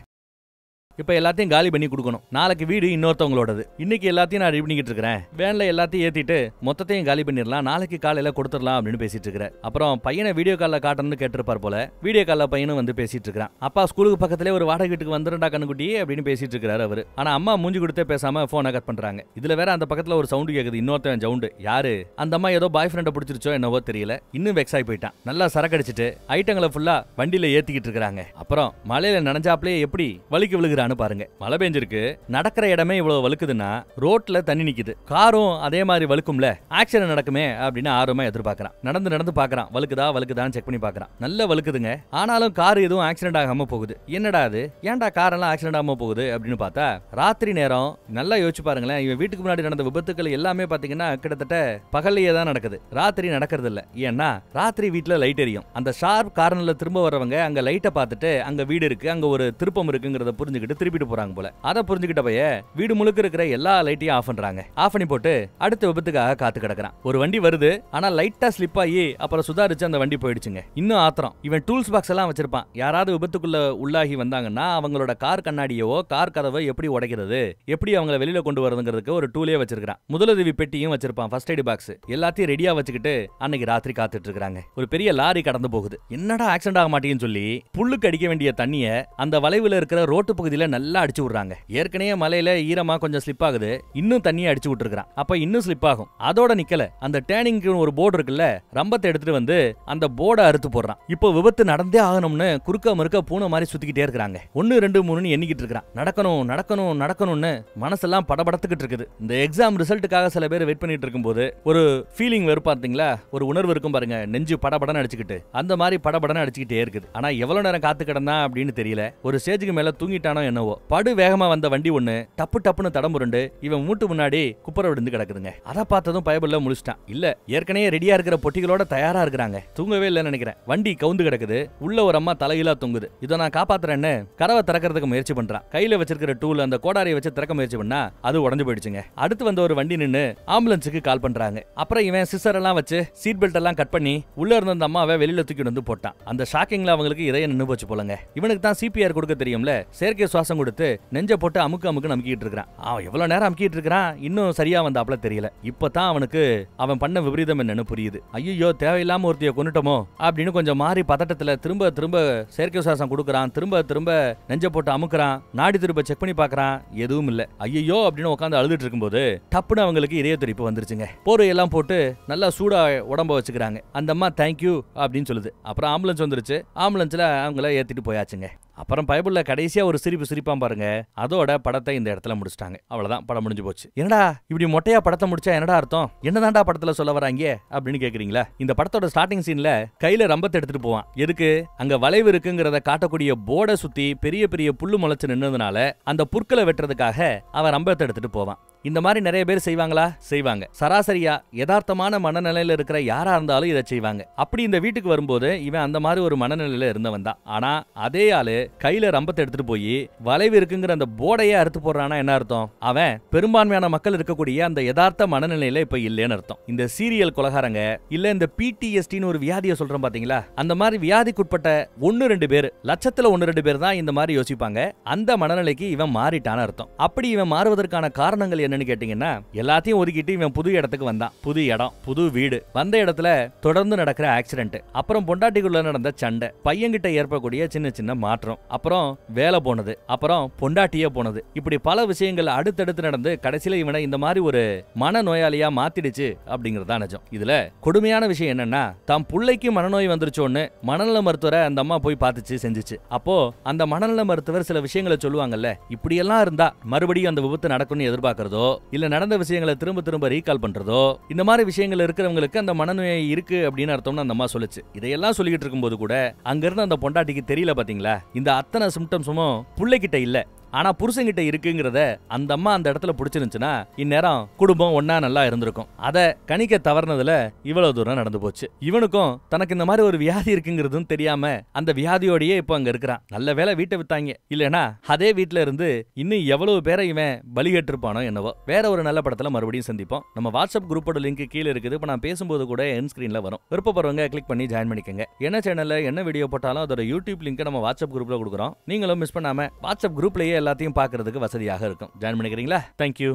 [SPEAKER 1] இப்ப எல்லாத்தையும் காலி பண்ணி கொடுக்கணும். நாளைக்கு வீடு இன்னொருத்தவங்களோடது. இன்னைக்கு எல்லாத்தையும் நான் ரெடி பண்ணிட்டு இருக்கேன். வேன்ல எல்லாத்தையும் ஏத்திட்டு மொத்தத்தையும் காலி பண்ணிடலாம், நாளைக்கு காலையில கொடுத்துடலாம் அப்படின்னு பேசிட்டு இருக்கிறேன். அப்புறம் பையனை வீடியோ கால்ல காட்டணும்னு கேட்டிருப்பார் போல. வீடியோ கால்ல பையனும் வந்து பேசிட்டு இருக்கான். அப்பா ஸ்கூலுக்கு பக்கத்திலே ஒரு வாடகை வீட்டுக்கு வந்துருண்டா கண்ணுக்குட்டி அப்படின்னு பேசிட்டு இருக்காரு அவரு. ஆனா அம்மா மூஞ்சி கொடுத்தே பேசாம போனை கட் பண்றாங்க. இதுல வேற அந்த பக்கத்துல ஒரு சவுண்ட் கேக்குது. இன்னொருத்தன் சவுண்ட். யாரு? அந்த அம்மா ஏதோ பாய் ஃப்ரெண்ட பிடிச்சிருச்சோ என்னவோ தெரியல. இன்னும் வெக்ஸ் ஆகி போயிட்டான். நல்லா சரக்கடிச்சிட்டு ஐட்டங்களை ஃபுல்லா வண்டியில ஏத்திக்கிட்டு இருக்காங்க. அப்புறம் மலையில நனைஞ்சாப்லயே எப்படி வலிக்கு விழுகிறான்னு பாருங்க. மழை பெஞ்சிருக்கு, நடக்கிற இடமே இவ்வளவு வழுக்குதுன்னா ரோட்ல தண்ணி நிக்குது. காரும் அதே மாதிரி வழுக்கும்ல, ஆக்சிடென்ட் நடக்குமே அப்படின்னு ஆர்வமா எதிர்பார்க்கறான். நடந்து நடந்து பாக்குறான், வழுக்குதான்னு செக் பண்ணி பாக்குறான். நல்ல வழுக்குதுங்க. ஆனாலும் கார் எதுவும் ஆக்சிடென்ட் ஆகாம போகுது. என்னடா அது, ஏன்டா கார் எல்லாம் ஆக்சிடென்ட் ஆகாம போகுது அப்படின்னு பார்த்தா ராத்திரி நேரம். நல்லா யோசிச்சு பாருங்களேன், இவன் வீட்டுக்கு முன்னாடி நடந்த விபத்துக்கள் எல்லாமே பாத்தீங்கன்னா கிட்டத்தட்ட பகல்லையே தான் நடக்குது, ராத்திரி நடக்கிறது இல்ல. ஏன்னா ராத்திரி வீட்டுல லைட் எரியும். அந்த ஷார்ப் கார்னர்ல திரும்ப வரவங்க அங்க லைட்டை பார்த்துட்டு அங்க வீடு இருக்கு, அங்க ஒரு திருப்பம் இருக்குங்கிறத புரிஞ்சுக்கிட்டு திருப்பிட்டு போறாங்க போல. அதை புரிஞ்சுக்கிட்ட பைய வீடு முழுக்க இருக்கிற எல்லா லைட்டையும் ஆஃப் பண்றாங்க. ஆஃப் பண்ணி போட்டு அடுத்த விபத்துக்காக காத்து கிடக்குறான். ஒரு வண்டி வருது, ஆனா லைட்டா ஸ்லிப் ஆகி அப்புறம் சுதாரிச்சு அந்த வண்டி போயிடுச்சுங்க. இன்னும் ஆத்திரம். இவன் டூல்ஸ் பாக்ஸ் எல்லாம் வச்சிருப்பான். யாராவது விபத்துக்குள்ள உள்ளாகி வந்தாங்கன்னா அவங்களோட கார் கண்ணாடியோ கார் கதவை எப்படி உடைக்கிறது, எப்படி அவங்கள வெளியில கொண்டு வரதுங்கிறதுக்கு ஒரு டூலே வச்சிருக்கான். முதலுதவி பெட்டியும் வச்சிருப்பான், ஃபர்ஸ்ட் எய்ட் பாக்ஸ் எல்லாத்தையும் ரெடியா வச்சுக்கிட்டு அன்னைக்கு ராத்திரி காத்துட்டு இருக்காங்க. ஒரு பெரிய லாரி கடந்து போகுது. என்னடா ஆக்சிடென்ட் ஆக மாட்டேன்னு சொல்லி புல்லுக்கு அடிக்க வேண்டிய தண்ணிய அந்த வளைவுல இருக்கிற ரோட்டு பகுதியில நல்லா அடிச்சு விடுறாங்க. ஏற்கனவே மலையில ஈரமா கொஞ்சம் ஸ்லிப் ஆகுது, இன்னும் தண்ணியை அடிச்சு விட்டுருக்கான். அப்ப இன்னும் ஸ்லிப் ஆகும். அதோட நிக்கல, அந்த டேர்னிங்க்கு ஒரு போர்டு இருக்குல்ல, ரம்பத்தை எடுத்துட்டு வந்து அந்த போர்டை அறுத்து போடுறான். இப்போ விபத்து நடந்தே ஆகணும்னு குறுக்க மறுக்க பூனை மாதிரி சுத்திக்கிட்டே இருக்காங்க. 1 2 3 எண்ணிக்கிட்டு இருக்கான். நடக்கணும் நடக்கணும் நடக்கணும்னு மனசெல்லாம் படபடத்துக்கிட்டு இருக்குது. இந்த எக்ஸாம் ரிசல்ட்டுக்காக சில பேர் வெயிட் பண்ணிட்டு இருக்கும்போது ஒரு ஃபீலிங் வரும் பாத்தீங்களா, ஒரு உணர்வு இருக்கும் பாருங்க, நெஞ்சு படபடன்னு அடிச்சுக்கிட்டு அந்த மாதிரி படபடன்னு அடிச்சுக்கிட்டே இருக்குது. ஆனா எவ்வளவு நேரம் காத்து கிடந்தா அப்படின்னு தெரியல. ஒரு ஸ்டேஜுக்கு மேல தூங்கிட்டானோ என்னவோ, படு வேகமா வந்த வண்டி ஒண்ணு டப்பு டப்புன்னு தடம்புருண்டு இவன் மூட்டு முன்னாடி குப்புற விழுந்து கிடக்குதுங்க. அதை பார்த்ததும் பயபுள்ள முடிச்சிட்டான். இல்ல ஏற்கனவே ரெடியா இருக்கிற பொட்டிகளோட தயாரா இருக்கிறாங்க. தூங்கவே இல்லைன்னு நினைக்கிறேன். வண்டி கவுந்து கிடக்குது. உள்ள ஒரு அம்மா தலையிலா தொங்குது. இதை நான் காப்பாத்துறேன்னு கதவை திறக்கிறதுக்கு முயற்சி பண்றான். கையில வச்சிருக்கிற டூல் அந்த கோடாரியை வச்சு திறக்க முயற்சி பண்ணா அது உடஞ்சு போயிடுச்சுங்க. அடுத்து வந்த ஒரு வண்டி நின்னு ஆம்புலன்ஸுக்கு கால் பண்றாங்க. அப்புறம் இவன் சிஸ்டர் எல்லாம் வச்சு சீட் பெல்ட் எல்லாம் கட் பண்ணி உள்ள இருந்த அந்த அம்மாவை வெளியில தூக்கி வந்து போட்டான். அந்த ஷாக்கிங்ல அவங்களுக்கு இதயம் நின்னு போச்சு போலங்க. இவனுக்கு தான் சிபிஆர் கொடுக்க தெரியும்ல, செயற்கை சுவாசம் கொடுத்து நெஞ்ச போட்டு அமுக்கு அமுக்கு நம்பிக்கிட்டு இருக்கான். அவன் எவ்வளவு நேரம் அமுக்கிட்டு இருக்கான், இன்னும் சரியா வந்தாப்ல தெரியல. இப்பதான் அவனுக்கு அவன் பண்ண விபரீதம் என்னன்னு புரியுது. ஐயோ தேவையில்லாம ஒருத்தைய கொன்னுட்டோமோ அப்படின்னு கொஞ்சம் மாறி பதட்டத்துல திரும்ப திரும்ப செயற்கை சுவாசம் கொடுக்கறான். திரும்ப திரும்ப நெஞ்ச போட்டு அமுக்குறான். நாடி திரும்ப செக் பண்ணி பாக்குறான், எதுவும் இல்ல. ஐயோ அப்படின்னு உட்காந்து அழுதுட்டு இருக்கும்போது டப்புன்னு அவங்களுக்கு இதய துடிப்பு வந்துருச்சுங்க. போர்வை எல்லாம் போட்டு நல்லா சூடா உடம்ப வச்சுக்கிறாங்க. அந்த அம்மா தேங்க்யூ அப்படின்னு சொல்லுது. அப்புறம் ஆம்புலன்ஸ் வந்துருச்சு. ஆம்புலன்ஸ்ல அவங்கள ஏத்திட்டு போயாச்சுங்க. அப்புறம் பைபிள்ல கடைசியா ஒரு சிரிப்பு சிரிப்பான் பாருங்க, அதோட படத்தை இந்த இடத்துல முடிச்சிட்டாங்க. அவ்வளவுதான், படம் முடிஞ்சு போச்சு. என்னடா இப்படி மொட்டையா படத்தை முடிச்சா என்னடா அர்த்தம், என்னதான்டா படத்துல சொல்ல வராங்க அப்படின்னு கேக்குறீங்களா? இந்த படத்தோட ஸ்டார்டிங் சீன்ல கையில ரம்பத்தை எடுத்துட்டு போவான். எதுக்கு? அங்க வளைவு இருக்குங்கிறத காட்டக்கூடிய போர்டை சுத்தி பெரிய பெரிய புல்லு முளைச்சு நின்னதுனால அந்த புற்களை வெட்டுறதுக்காக அவன் ரம்பத்தை எடுத்துட்டு போவான். இந்த மாதிரி நிறைய பேர் செய்வாங்களா? செய்வாங்க. சராசரியா யதார்த்தமான மனநிலையில இருக்கிற யாரா இருந்தாலும் இதை செய்வாங்க. அப்படி இந்த வீட்டுக்கு வரும்போது இவன் அந்த மாதிரி ஒரு மனநிலையில இருந்தவன் தான். ஆனா அதே ஆளு கையில ரம்பத்தை எடுத்துட்டு போய் வளைவு இருக்குங்கிற அந்த போர்டையே அறுத்து போடுறானா என்ன அர்த்தம்? அவன் பெரும்பான்மையான மக்கள் இருக்கக்கூடிய அந்த யதார்த்த மனநிலையில இப்ப இல்லைன்னு அர்த்தம். இந்த சீரியல் கொலகாரங்க இல்ல இந்த PTSDன்னு ஒரு வியாதியை சொல்றோம் பாத்தீங்களா, அந்த மாதிரி வியாதிக்குட்பட்ட 1-2 பேர், லட்சத்துல 1-2 பேர் தான் இந்த மாதிரி யோசிப்பாங்க. அந்த மனநிலைக்கு இவன் மாறிட்டான்னு அர்த்தம். அப்படி இவன் மாறுவதற்கான காரணங்கள் என்னன்னு கேட்டீங்கன்னா, எல்லாத்தையும் ஒதுக்கிட்டு இவன் புது இடத்துக்கு வந்தான். புது இடம், புது வீடு. வந்த இடத்துல தொடர்ந்து நடக்கிற ஆக்சிடென்ட், அப்புறம் பொண்டாட்டிக்குள்ள நடந்த சண்டை, பையன்கிட்ட ஏற்படக்கூடிய சின்ன சின்ன மாற்றம், அப்புறம் வேலை போனது, அப்புறம் பொண்டாட்டியே போனது, இப்படி பல விஷயங்கள் அடுத்தடுத்து நடந்து கடைசியில இவனை இந்த மாதிரி ஒரு மனநோயாளியா மாத்திடுச்சு அப்படிங்கறதா நிஜம். இதுல கொடுமையான விஷயம் என்னன்னா, தாம் புள்ளைக்கு மனநோய் வந்துருச்சோன்னு மனநல மருத்துவரை அந்த அம்மா போய் பார்த்துச்சு, செஞ்சுச்சு. அப்போ அந்த மனநல மருத்துவர் சில விஷயங்களை சொல்லுவாங்கல்ல, இப்படி எல்லாம் இருந்தா மறுபடியும் அந்த விபத்து நடக்கும்னு எதிர்பார்க்கறதோ இல்ல நடந்த விஷயங்களை திரும்ப திரும்ப ரீகால் பண்றதோ, இந்த மாதிரி விஷயங்கள் இருக்கிறவங்களுக்கு அந்த மனநோய் இருக்கு அப்படின்னு அர்த்தம்னு அந்த அம்மா சொல்லுச்சு. இதையெல்லாம் சொல்லிட்டு இருக்கும்போது கூட அங்க இருந்து அந்த பொண்டாட்டிக்கு தெரியல பாத்தீங்களா, இந்த அத்தனை சிம்டம்ஸும் புள்ளைகிட்ட இல்ல, ஆனா புருஷன்கிட்ட இருக்குங்கிறத அந்த அம்மா அந்த இடத்துல பிடிச்சிருந்துச்சுன்னா இந்நேரம் குடும்பம் ஒன்னா நல்லா இருந்திருக்கும். அத கணிக்க தவறுனதுல இவ்வளவு தூரம் நடந்து போச்சு. இவனுக்கும் தனக்கு இந்த மாதிரி ஒரு வியாதி இருக்குங்கிறதும் தெரியாம அந்த வியாதியோடயே இப்ப அங்க இருக்கிறான். நல்ல வேலை வீட்டை வித்தாங்க, இல்லனா அதே வீட்டுல இருந்து இன்னும் எவ்வளவு பேரை இவன் பலி கேட்டிருப்பானோ என்னவோ. வேற ஒரு நல்ல படத்துல மறுபடியும் சந்திப்போம். நம்ம வாட்ஸ்அப் குரூப்போட லிங்க் கீழே இருக்குது. இப்ப நான் பேசும்போது கூட என் ஸ்கிரீன்ல வரும். விருப்பப்படுறவங்க கிளிக் பண்ணி ஜாயின் பண்ணிக்கங்க. என்ன சேனல்ல என்ன வீடியோ போட்டாலும் அதோட யூடியூப் லிங்க் நம்ம வாட்ஸ்அப் குரூப்ல கொடுக்குறோம். நீங்களும் மிஸ் பண்ணாம வாட்ஸ்அப் குரூப்லயே எல்லாத்தையும் பார்க்கிறதுக்கு வசதியாக இருக்கும். ஜாயின் பண்ணிக்கிறீங்களா? தேங்க்யூ.